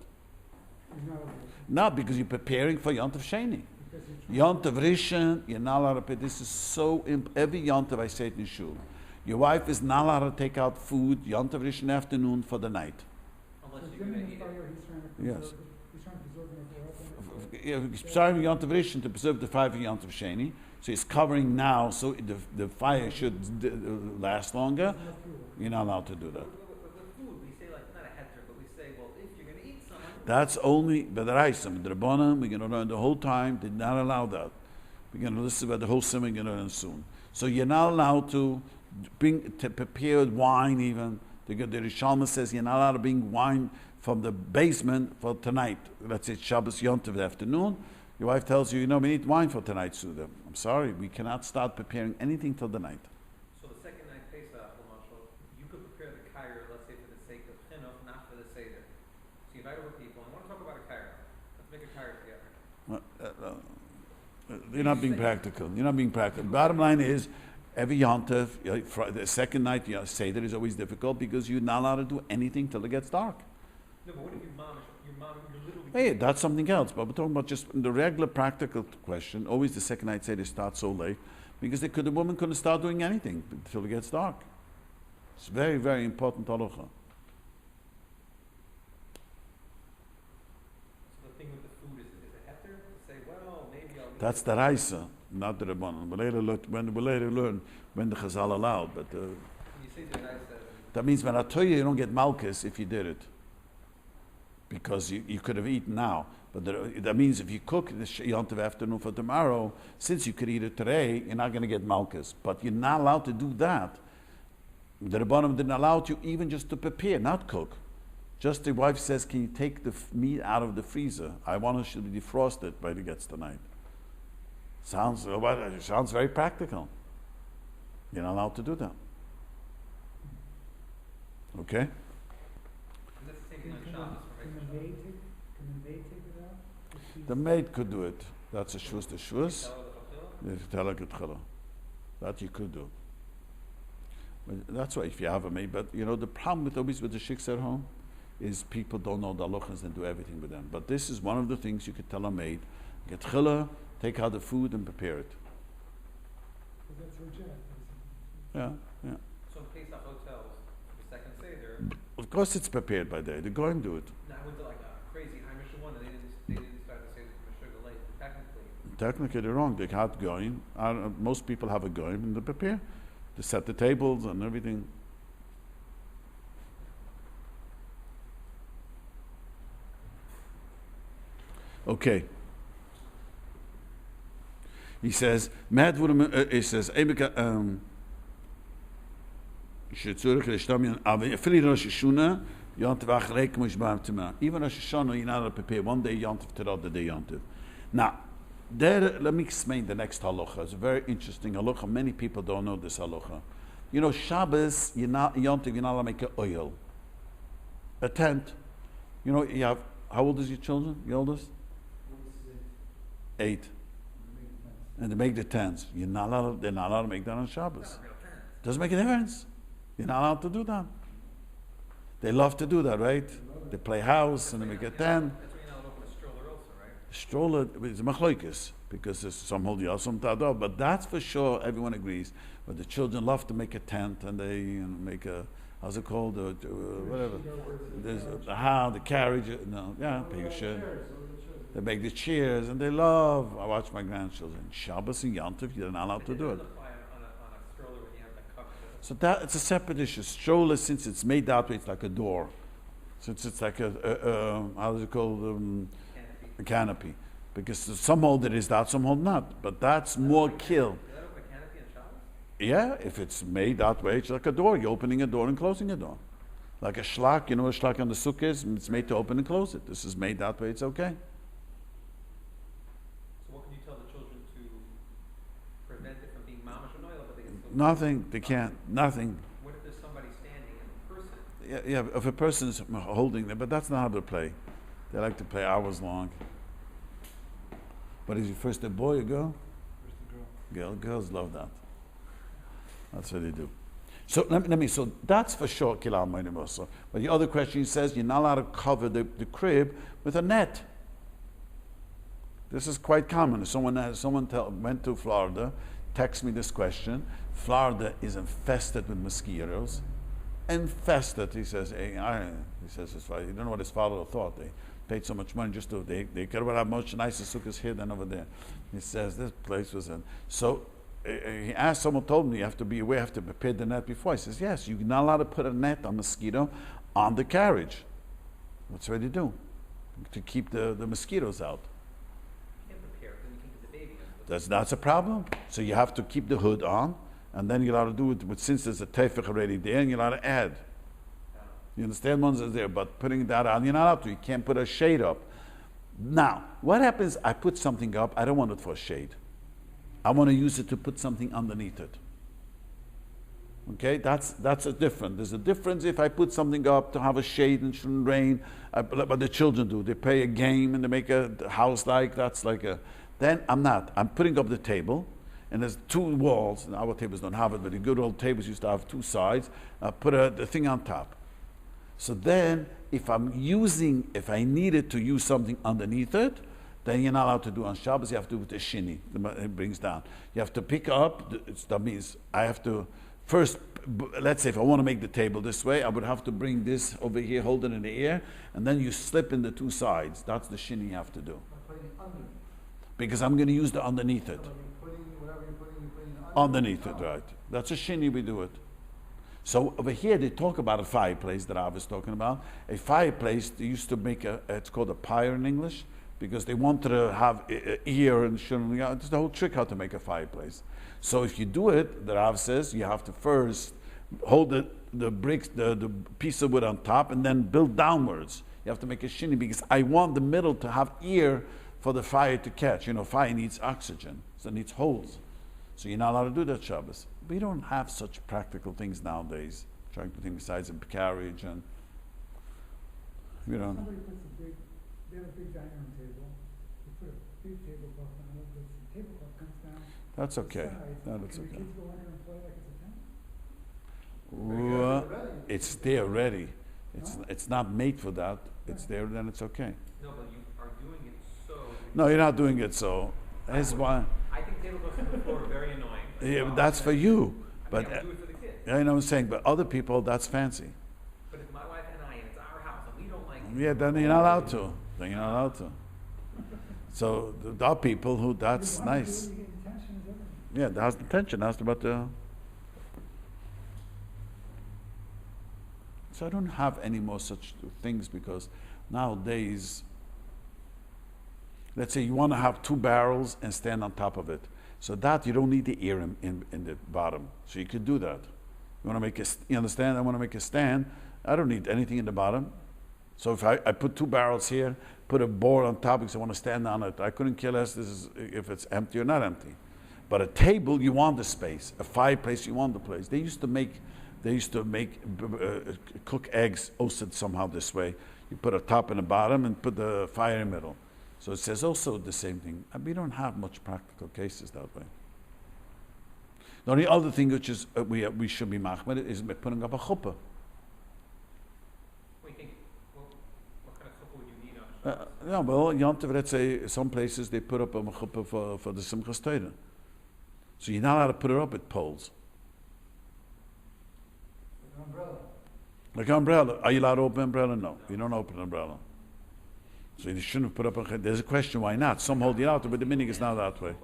A: Not because you're preparing for Yom Tov Sheni. Yom Tov Rishon, you're not allowed to put. This is so every Yom Tov I say it in shul. Your wife is not allowed to take out food Yom Tov Rishon afternoon for the night.
B: Unless you're going to eat it.
A: Yes.
C: He's trying to preserve it.
A: He's preserving Yom Tov Rishon to preserve the fire for Yom Tov Sheni. So he's covering now, so the fire should last longer. You're not allowed to do that.
B: With food, we say like not a heter, but we say, well, if you're going to eat some.
A: That's only by the Raisam. The Rabbanim, we're going to learn the whole time, did not allow that. We're going to listen about the whole sim, we're going to learn soon. So you're not allowed to prepare wine even. The Rishalma says you're not allowed to bring wine from the basement for tonight. Let's say Shabbos Yom Tov afternoon. Your wife tells you, we need wine for tonight, Suda. I'm sorry, we cannot start preparing anything till the night.
B: So the second night Pesach, you could prepare the kair, let's say for the sake of chinuch, not for the seder. So you invite over people, and I want to talk about a kair. Let's make a kair together.
A: You're not being practical. You're not being practical. Bottom line is, every Yom Tov, the second night Seder is always difficult because you're not allowed to do anything till it gets dark.
B: No, but what if your mom literally...
A: Hey, that's something else. But we're talking about just the regular practical question. Always the second night Seder starts so late because the woman couldn't start doing anything until it gets dark. It's very, very important halacha.
B: So the thing with the food is a heter to say, well, maybe I'll...
A: That's the Raisa, not the Rabbanon. We later learn when the Chazal allowed. But
B: When you say the Raisa...
A: that means when I tell you don't get malchus if you did it. Because you could have eaten now. But that means if you cook the Yom Tov afternoon for tomorrow, since you could eat it today, you're not going to get malchus. But you're not allowed to do that. The Rabbanim didn't allow you even just to prepare, not cook. Just the wife says, can you take the meat out of the freezer? I want it to be defrosted by the gets tonight. Sounds very practical. You're not allowed to do that. Okay?
B: And that's the same thing on Shabbos.
C: Can the maid take it out?
A: The maid could do it. That's a shus to shus. That you could do. But that's why if you have a maid, but the problem with always with the shiks at home is people don't know the halachas and do everything with them. But this is one of the things you could tell a maid: get chila, take out the food and prepare it.
C: That's legit.
A: Yeah.
B: So in Pesach hotels, the second Seder...
A: Of course, it's prepared by day. The goyim do it.
B: Now, I went to like a crazy Heimish one, and they didn't start the Seder from sugar late. Technically,
A: Technically, they're wrong. They had goyim. Most people have a goyim and they prepare. They set the tables and everything. Okay. He says, he says, even Rosh Hashanah, you're not allowed to prepare one day Yom Tov to the other day Yom Tov. Now, let me explain the next halacha. It's a very interesting halacha. Many people don't know this halacha. Shabbos, Yom Tov, you're not allowed to make an oil. A tent. You have, how old is your children? Your oldest? 8. And they make the tents. They're not allowed to make that on Shabbos. Doesn't make a difference. You're not allowed to do that. They love to do that, right? They play house and they make a tent.
B: that's why you're not allowed to open a stroller also, right?
A: Stroller is machloikis because there's some hold yah, some tada. But that's for sure. Everyone agrees. But the children love to make a tent and they make a, how's it called? Whatever. There's the carriage. Piyusha. They make the chairs and they love. I watch my grandchildren. Shabbos and Yom Tov, you're not allowed to do it.
B: On a stroller when you have the cup.
A: So it's a separate issue. Stroller, since it's made that way, it's like a door. Since it's like a how's it called? A canopy. Because some hold it is that, some hold not. But that's more kill.
B: Is that open a canopy on Shabbos?
A: Yeah, if it's made that way, it's like a door. You're opening a door and closing a door. Like a shlak, a shlak on the sukkah is, it's made to open and close it. This is made that way, it's okay.
B: So what can you tell the children to prevent it from being mamash or noila, but they can still...
A: Nothing, they can't, nothing.
B: What if there's somebody standing in person?
A: Yeah, if a person's holding them, but that's not how they play. They like to play hours long. But is it first a boy or girl?
C: First the girl.
A: Girls love that. That's what they do. So so that's for sure kilal meinim also. But the other question says you're not allowed to cover the crib with a net. This is quite common. Someone went to Florida, text me this question. Florida is infested with mosquitoes. infested. He says, he says, you don't know what his father thought. They paid so much money just to, they could have much nicer sukkahs here than over there. He says, this place was in. So he asked, someone told me, you have to be aware, you have to prepare the net before. He says, yes, you're not allowed to put a net on mosquito on the carriage. What's ready to do? To keep the mosquitoes out.
B: You can't prepare because you can get the baby.
A: That's a problem. So you have to keep the hood on, and then you're allowed to do it, but since there's a tefach already there, and you're allowed to add. You understand? Ones are there, but putting that on, you're not allowed to. You can't put a shade up. Now, what happens? I put something up. I don't want it for a shade. I want to use it to put something underneath it. Okay, that's a different. There's a difference if I put something up to have a shade and shouldn't rain. But the children do. They play a game and they make a house like that's like a. Then I'm not. I'm putting up the table, and there's two walls. And our tables don't have it, but the good old tables used to have two sides. I put the thing on top. So then, if I needed to use something underneath it, then you're not allowed to do on Shabbos. You have to do with the shini. It brings down. You have to pick up. That means I have to first. Let's say if I want to make the table this way, I would have to bring this over here, hold it in the air, and then you slip in the two sides. That's the shini you have to do. Because I'm going to use the underneath it. Underneath it, right? That's a shini. We do it. So over here they talk about a fireplace that I was talking about. A fireplace, they used to make it's called a pyre in English, because they wanted to have ear and shouldn't. It's the whole trick how to make a fireplace. So if you do it, the Rav says you have to first hold the bricks, the piece of wood on top, and then build downwards. You have to make a shini, because I want the middle to have ear for the fire to catch. You know, fire needs oxygen, so it needs holes. So you're not allowed to do that Shabbos. We don't have such practical things nowadays. Trying to think besides a carriage and
C: Somebody puts they have a big dining room table. They put a big tablecloth on it. The tablecloth comes down.
A: That's okay.
C: Can
A: That's
C: the
A: okay.
C: kids go in there and play like it's a tent?
A: It's there already. It's not made for that. It's there, then it's okay.
B: No, but you are doing it so.
A: No, you're not doing it so. That's why.
B: I think tablecloths on the floor are very annoying.
A: Yeah, that's for you. But
B: I would do it for the kids.
A: yeah, you know what I'm saying. But other people, that's fancy.
B: But it's my wife and I, and it's our house, and we don't like it.
A: Yeah, then you're not allowed to. Then you're not allowed to. So there are people who that's nice. Yeah, that's the tension. That's about the. So I don't have any more such things, because nowadays, let's say you want to have two barrels and stand on top of it. So that you don't need the ear in the bottom. So you could do that. You want to make you understand? I want to make a stand. I don't need anything in the bottom. So if I put two barrels here, put a board on top because I want to stand on it, I couldn't care less if it's empty or not empty. But a table, you want the space. A fireplace, you want the place. They used to make cook eggs osted somehow this way. You put a top and a bottom and put the fire in the middle. So it says also the same thing. We don't have much practical cases that way. The only other thing which is we should be machmir is putting up a chuppah.
B: What do you think? What kind of chuppah would you need on?
A: Yeah, well, Yom Tov, let's say some places they put up a chuppah for the Simchas Torah. So you're not allowed to put it up with poles.
C: Like an umbrella.
A: Like an umbrella. Are you allowed to open an umbrella? No. You don't open an umbrella. So you shouldn't have put up a. There's a question why not. Some hold it out, but the minig is not that way.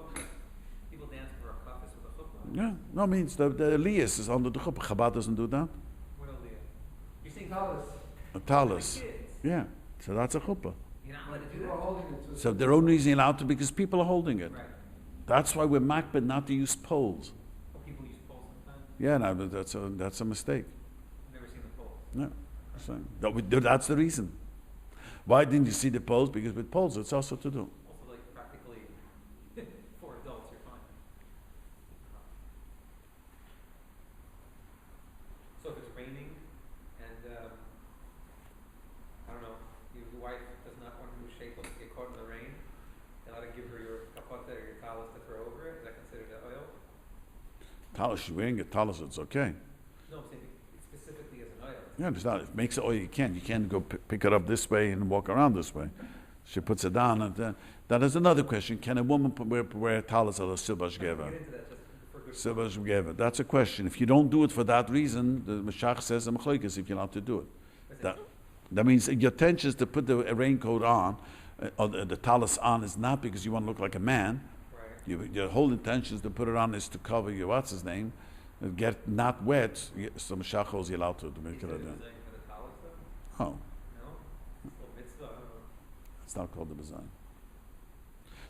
B: People dance for a kafis with a chuppah.
A: Yeah, no, means the Elias is under the chuppah. Chabad doesn't do that.
B: What a leah. You're saying
C: Talis.
A: A talus.
B: kids.
A: Yeah, so that's a chuppah.
B: You're not allowed to do
C: People are
B: that.
C: holding it.
A: So they're only reason allowed to because people are holding it.
B: Right.
A: That's why we're makbid not to use poles.
B: Oh, people use poles sometimes.
A: Yeah, no, but that's a mistake.
B: I've never seen the poles.
A: Yeah, that's the reason. Why didn't you see the poles? Because with poles, it's also to do.
B: Also, like practically, for adults, you're fine. So if it's raining and I don't know, your wife does not want to shake to get caught in the rain, you ought to give her your kapote or your talis to throw over it. Is that considered an oil?
A: Talus, you're wearing a talus, it's okay.
B: No, I'm saying specifically as an oil.
A: Yeah, it's not. It makes it all you can. You can't go pick it up this way and walk around this way. She puts it down. And that is another question. Can a woman wear a talus or a silbash
B: Get
A: geva?
B: into that just for good
A: That's a question. If you don't do it for that reason, the Mashach says a machlokes if you're not to do it. That means your intention is to put the raincoat on, or the talis on, is not because you want to look like a man.
B: Right.
A: Your whole intention is to put it on is to cover your what's his name, get not wet. So Mashach holds you allowed to make it.
B: For the talis, though?
A: Oh,
B: No? It's a mitzvah. I don't know.
A: it's not called the design.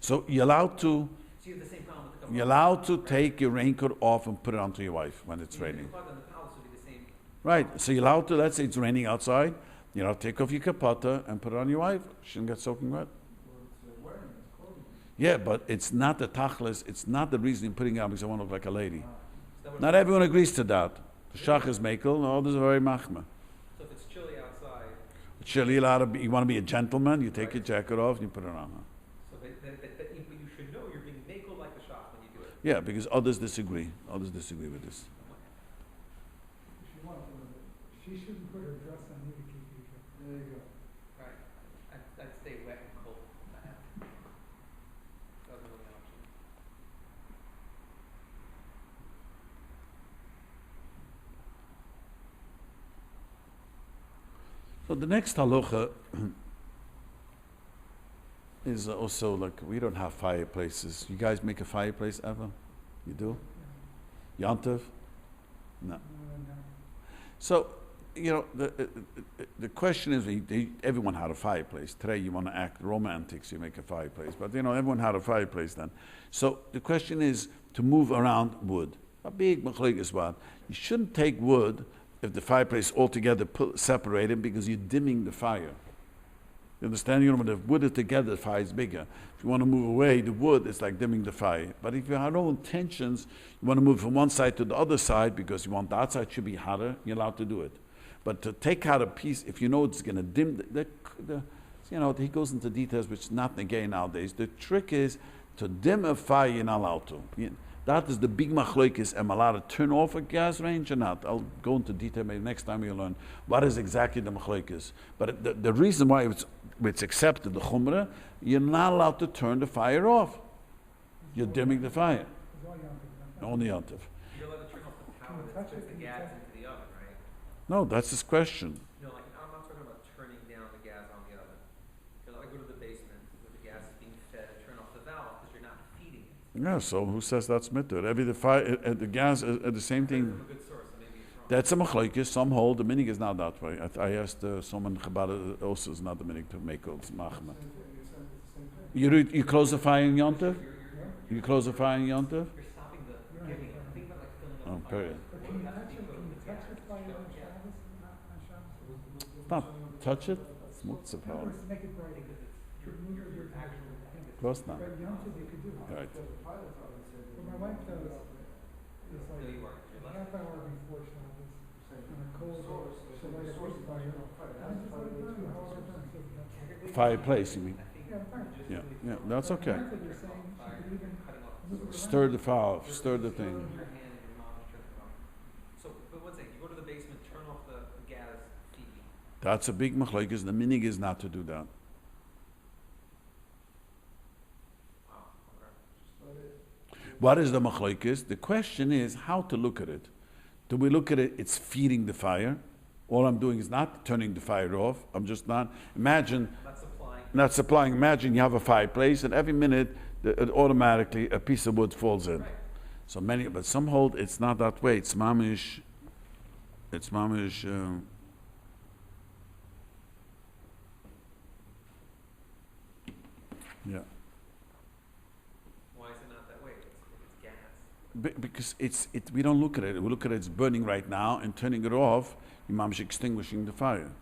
A: So you're allowed to.
B: So you have the same problem with the
A: You're allowed to take your raincoat off and put it onto your wife when it's raining.
B: The on the talis would be the same.
A: Right. So you're allowed to, let's say it's raining outside, take off your kapata and put it on your wife. She shouldn't get soaking wet. Yeah, but it's not the tachlis, it's not the reason you're putting it on because I want to look like a lady. Not everyone agrees to that. The shach is mekel, no, others are very machma.
B: So if it's chilly outside.
A: Chilly, you want to be a gentleman, you take your jacket off and you put it on.
B: So but you should know you're being mekel like the shach when you do it.
A: Yeah, because others disagree. Others disagree with this.
C: If you want to, she shouldn't put her dress on you to keep you dry. There you go.
B: Right. I'd stay wet and cold. Doesn't really option.
A: So the next halacha is also like we don't have fireplaces. You guys make a fireplace ever? You do? Yom Tov? No. So the question is, everyone had a fireplace. Today you want to act romantic, so you make a fireplace. But everyone had a fireplace then. So the question is to move around wood. A big machlokes one. You shouldn't take wood if the fireplace altogether separated because you're dimming the fire. You understand? When the wood is together, the fire is bigger. If you want to move away, the wood is like dimming the fire. But if you have no intentions, you want to move from one side to the other side because you want that side should be hotter, you're allowed to do it. But to take out a piece, if you know it's going to dim, he goes into details which is not negay nowadays. The trick is to dim a fire, you're not allowed to. That is the big machlokes. Am I allowed to turn off a gas range or not? I'll go into detail maybe next time you'll learn what is exactly the machlokes. But the reason why it's accepted, the chumrah, you're not allowed to turn the fire off. You're dimming the fire. Only Yom Tov.
B: You're allowed to turn off the power that puts the gas into the oven, right?
A: No, that's his question.
B: No, like I'm not talking about turning down the gas on the oven. You're allowed to go to the basement where the gas is being fed and turn off the valve because you're not feeding it.
A: Yeah, so who says that's mitzvah? The gas is the same thing.
B: From a good source, so maybe it's wrong.
A: That's a machlokes. Some hold the minig is not that way. I asked someone Chabad also is not the minig to make it machma. You close the fire in Yom Tov? You close the fire in Yom Tov?
B: You're stopping the giving it. Think about like filling up
A: Oh,
B: the fire.
A: period.
C: But can you touch the fire on Shabbos? On Shabbos?
A: Not touch it. It's mitzvah.
C: In other words, to make it bright. Your actual.
A: Of course not.
C: But Yom Tov you could do it.
A: Right.
C: What my wife does is
B: No,
C: like
B: you aren't. You're
C: a
B: left.
C: half hour before Shabbos, on a cold, she'll light a wood fire. And I just let it burn, however it burns.
A: Fireplace, you mean?
C: Yeah, fire.
A: Yeah, that's okay.
C: But you're saying she could even move it around.
A: Stir the fire, stir the thing.
B: Your hand and your mouth turn it on. So, but one second, you go to the basement, turn off the gas, feed.
A: That's a big machlokes. The minig is not to do that.
B: Oh, okay.
A: What is the machlokes? The question is how to look at it. Do we look at it, it's feeding the fire? All I'm doing is not turning the fire off. I'm just not. Imagine, not supplying. Imagine you have a fireplace and every minute automatically a piece of wood falls in.
B: Right.
A: So many, but some hold it's not that way. It's mamish. Yeah.
B: Why is it not that way? It's gas.
A: Because we don't look at it. We look at it, it's burning right now, and turning it off, Imam's extinguishing the fire.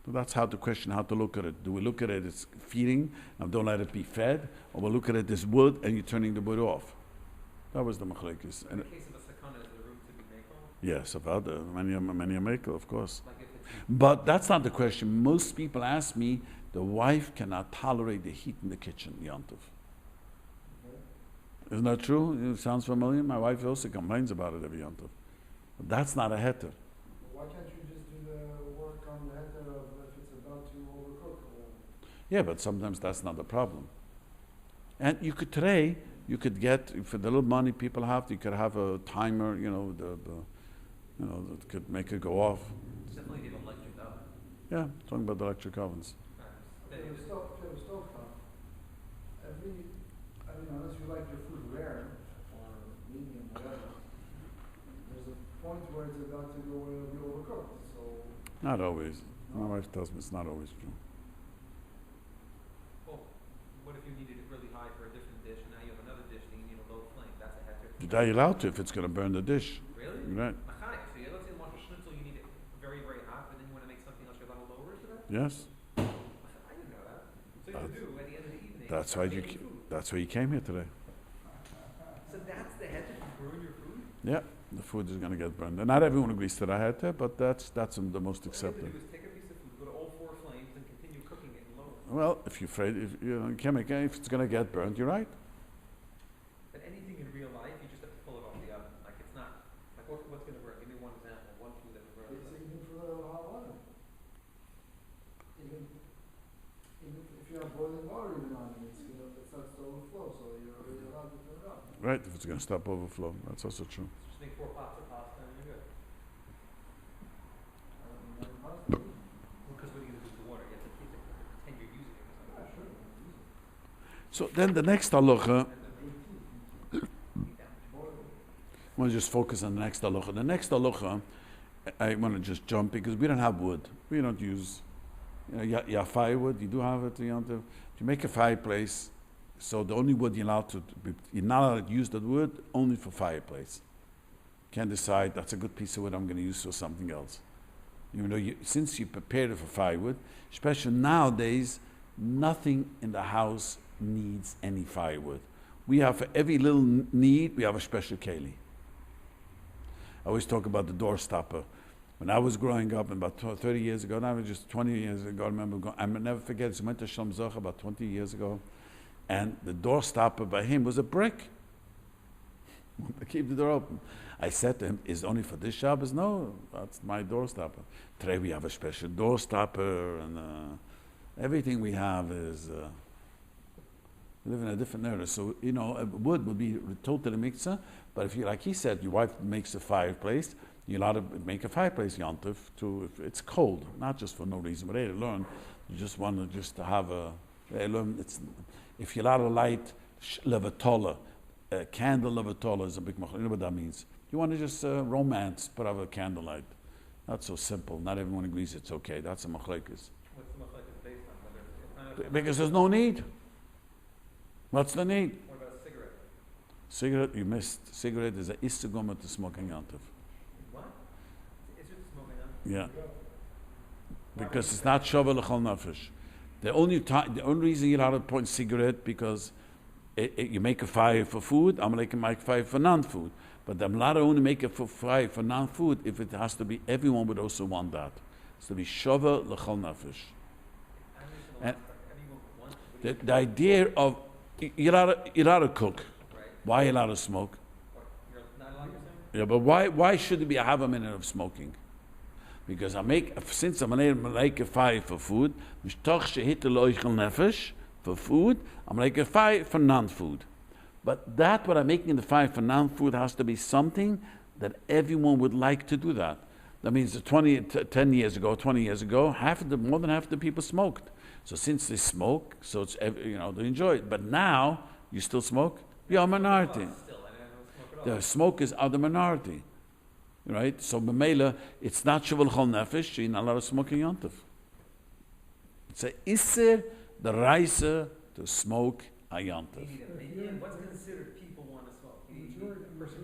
A: So that's how the question, how to look at it. Do we look at it as feeding, and don't let it be fed, or we look at it as wood, and you're turning the wood off? That was the machlokes.
B: In the case of a sakana, is the room to be makel?
A: Yes, about many a maker, of course.
B: Like if it's
A: But that's not the question. Most people ask me, the wife cannot tolerate the heat in the kitchen, Yom Tov. Isn't that true? It sounds familiar. My wife also complains about it every Yom Tov. But that's not a heter.
D: Why can't you just do the work on the header of if it's about to overcook?
A: Yeah, but sometimes that's not the problem. And you could today, You could get, for the little money people have, you could have a timer, that could make it go off.
B: Definitely need an electric oven.
A: Yeah, talking about the electric ovens.
C: If you have a stove top, unless you like your food rare or medium, whatever, there's a point where it's about to go be overcooked. So
A: Not always. My wife tells me it's not always true.
B: Well, what if you needed it really high for a different dish, and now you have another dish that you need a low flame? That's a heter.
A: Are you allowed to if it's going to burn the dish?
B: Really?
A: Right.
B: Mechanic. So let's say you want a schnitzel, you need it very, very hot, but then you want to make something else, you're allowed to lower it to that?
A: Yes.
B: I didn't know that. So you do at the end of the evening.
A: That's why you came here today.
B: So that's the heter to burn your food?
A: Yeah, the food is going to get burned. And not everyone agrees to that heter, but that's the most accepted.
B: What you have to do is take a piece of food, go to all four flames, and continue cooking it and lower it.
A: Well, if you're afraid, if you can't make if it's going to get burned, you're right.
B: But anything in real life, you just have to pull it off the oven. Like it's not, like what's going to burn? Give me one example, one food that will burn.
C: it's even for the hot water. Even if you have boiling water even on it, it starts to overflow, so you're already allowed to turn it off.
A: Right, if it's going to stop overflow. That's also true.
B: Just make 4 pots of pasta and you're good. Because what are you going to do with the water? You have to keep it, pretend you're using it or something.
A: So then the next halacha,
B: And
A: I want to just focus on the next halacha. The next halacha, I want to just jump because we don't have wood. We don't use, you have firewood, you do have it. If you make a fireplace, so the only wood you're not allowed to use that wood only for fireplace. You can't decide that's a good piece of wood I'm going to use for something else. Even though since you prepared it for firewood, especially nowadays, nothing in the house needs any firewood. We have for every little need, we have a special keli. I always talk about the door stopper. When I was growing up, about 30 years ago, now just 20 years ago, I remember going, I never forget, I went to Shalom Zocha about 20 years ago, and the door stopper by him was a brick. To keep the door open. I said to him, is it only for this Shabbos? No, that's my door stopper. Today we have a special door stopper, and everything we have is, we live in a different era. So, wood would be totally mikzah, but if you, like he said, your wife makes a fireplace, you're allowed to make a fireplace Yom Tov if it's cold, not just for no reason, but they learn, you just want to have if you're allowed to light levatola, a candle levatola is a big machloek. You know what that means? You want to just romance, put out a candlelight. Not so simple. Not everyone agrees it's okay. That's a machlekes.
B: what's the machlekes based on? Whether
A: Because there's no need. What's the need?
B: What about a cigarette?
A: Cigarette, you missed. Cigarette is a istagoma to smoking Yom Tov.
B: What? Is it smoking on?
A: Yeah. Because it's not shovel l'chol nefesh. The only reason you're allowed to point cigarette because you make a fire for food. I'm going to make a fire for non-food. But I'm allowed to only make a fire for non-food if it has to be. Everyone would also want that. It's to be shovel l'chol nefesh. And the idea of you're allowed to cook.
B: Right.
A: Why are you allowed to smoke?
B: You're not allowed, you're saying?
A: Yeah, but why should it be a have a minute of smoking? Because since I'm going to make a fire for food, for food, I'm going to make a fire for non-food. But what I'm making the fire for non-food has to be something that everyone would like to do that. That means 20 years ago, more than half the people smoked. So since they smoke, so it's they enjoy it. But now you still smoke. You're a minority.
B: Still, I don't smoke at all.
A: The smokers are the minority, right? So b'meila, it's not shavuot chol nefesh. You're not allowed to smoke in Yom Tov. It's a iser the raisa to smoke a Yom Tov.
B: You need a minyan. What's considered people want to smoke? You need a person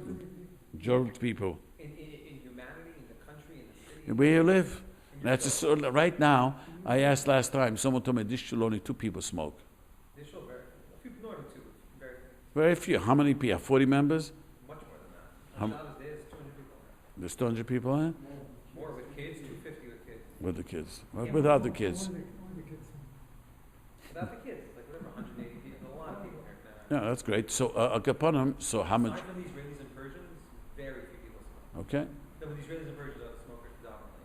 A: Majority of people.
B: in humanity, in the country, in the city.
A: Where you live. That's a sort of, right now. I asked last time. Someone told me this shul only 2 people smoke.
B: They show very few, more than 2.
A: Very few. How many people? 40 members?
B: Much more than that.
A: How
B: On Shabbos days, 200 people.
A: There's 200 people in?
B: More with kids, 250 with kids.
A: With the kids. Without the kids.
B: Without the kids, like whatever, 180 people. There's a lot of people here now.
A: Yeah, that's great. So, Kapanim, so how much?
B: Aside from the Israelis and Persians, very few people smoke.
A: Okay.
B: No, but the Israelis and Persians are the smokers predominantly.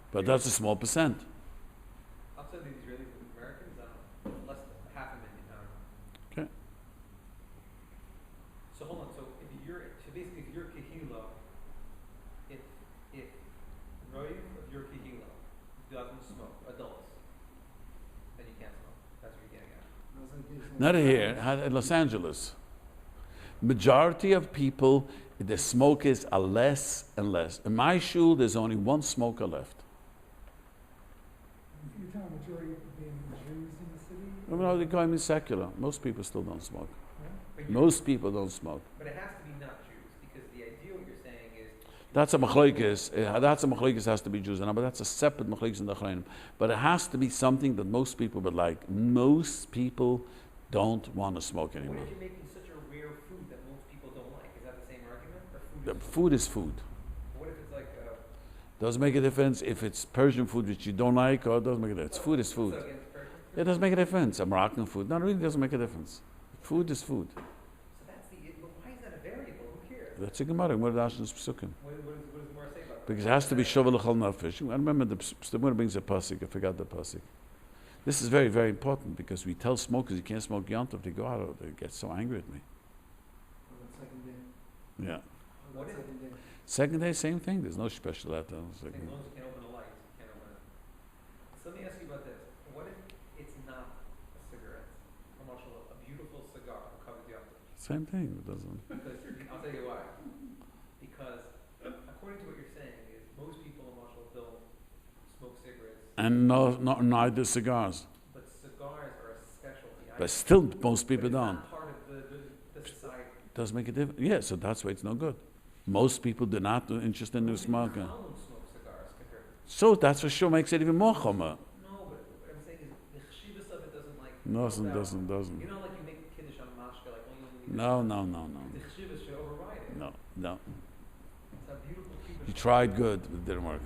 A: But that's a small percent.
B: Outside the Israelis and Americans, less than 500,000. I don't know.
A: Not here, in Los Angeles. Majority of people, the smokers are less and less. In my shul, there's only one smoker left.
D: You're talking majority being Jews in the city?
A: No, they call me secular. Most people still don't smoke.
B: But
A: Most people don't smoke.
B: But it has to be not Jews, because the ideal you're saying is
A: That's a machlokes. That's a machlokes has to be Jews, but that's a separate machlokes in the Achronim. But it has to be something that most people would like. Most people don't want to smoke
B: what
A: anymore.
B: if you're making such a rare food that most people don't like? Is that the same argument? Or
A: The
B: food is
A: food is food.
B: What if it's like
A: Doesn't make a difference if it's Persian food which you don't like, or it doesn't make a difference. Food is food.
B: so against Persian food?
A: It doesn't make a difference. A Moroccan food. No, it really doesn't make a difference. Food is food.
B: So that's but why is that a variable? Who cares?
A: That's a Gemara. What did Ashton's Pesukim?
B: What does Gemara say about that?
A: Because it has to be Shovel L'chol Nefesh. I remember the Gemara brings a pasuk. I forgot the pasuk. This is very, very important because we tell smokers you can't smoke Yom Tov. They go out. They get so angry at me.
C: On the second day.
A: Yeah.
C: On
B: What
C: the
B: is-
C: second day.
A: Second day, same thing. There's no special at that.
B: As long as you can't open the lights, you can't open it. So let me ask you about this. What if it's not a cigarette? A beautiful cigar covers the opposite.
A: Same thing. It doesn't.
B: Because I'll tell you why. Because according to what you're saying, is most people in Marshall don't smoke cigarettes,
A: And neither cigars.
B: but cigars are a specialty.
A: But still, most people
B: But it's
A: don't.
B: not part of the society.
A: Does make a difference. Yeah, so that's why it's no good. Most people do not interested in new smoking.
B: Column smoke cigars compared to.
A: So that's for sure makes it even more chumah.
B: No, but what I'm saying is the chshivas of it doesn't like.
A: Doesn't.
B: You know, like you make kiddush on mashka, like only when you.
A: No.
B: The chshivas should override it.
A: No.
B: It's a beautiful kiddush.
A: You tried good, but it didn't work.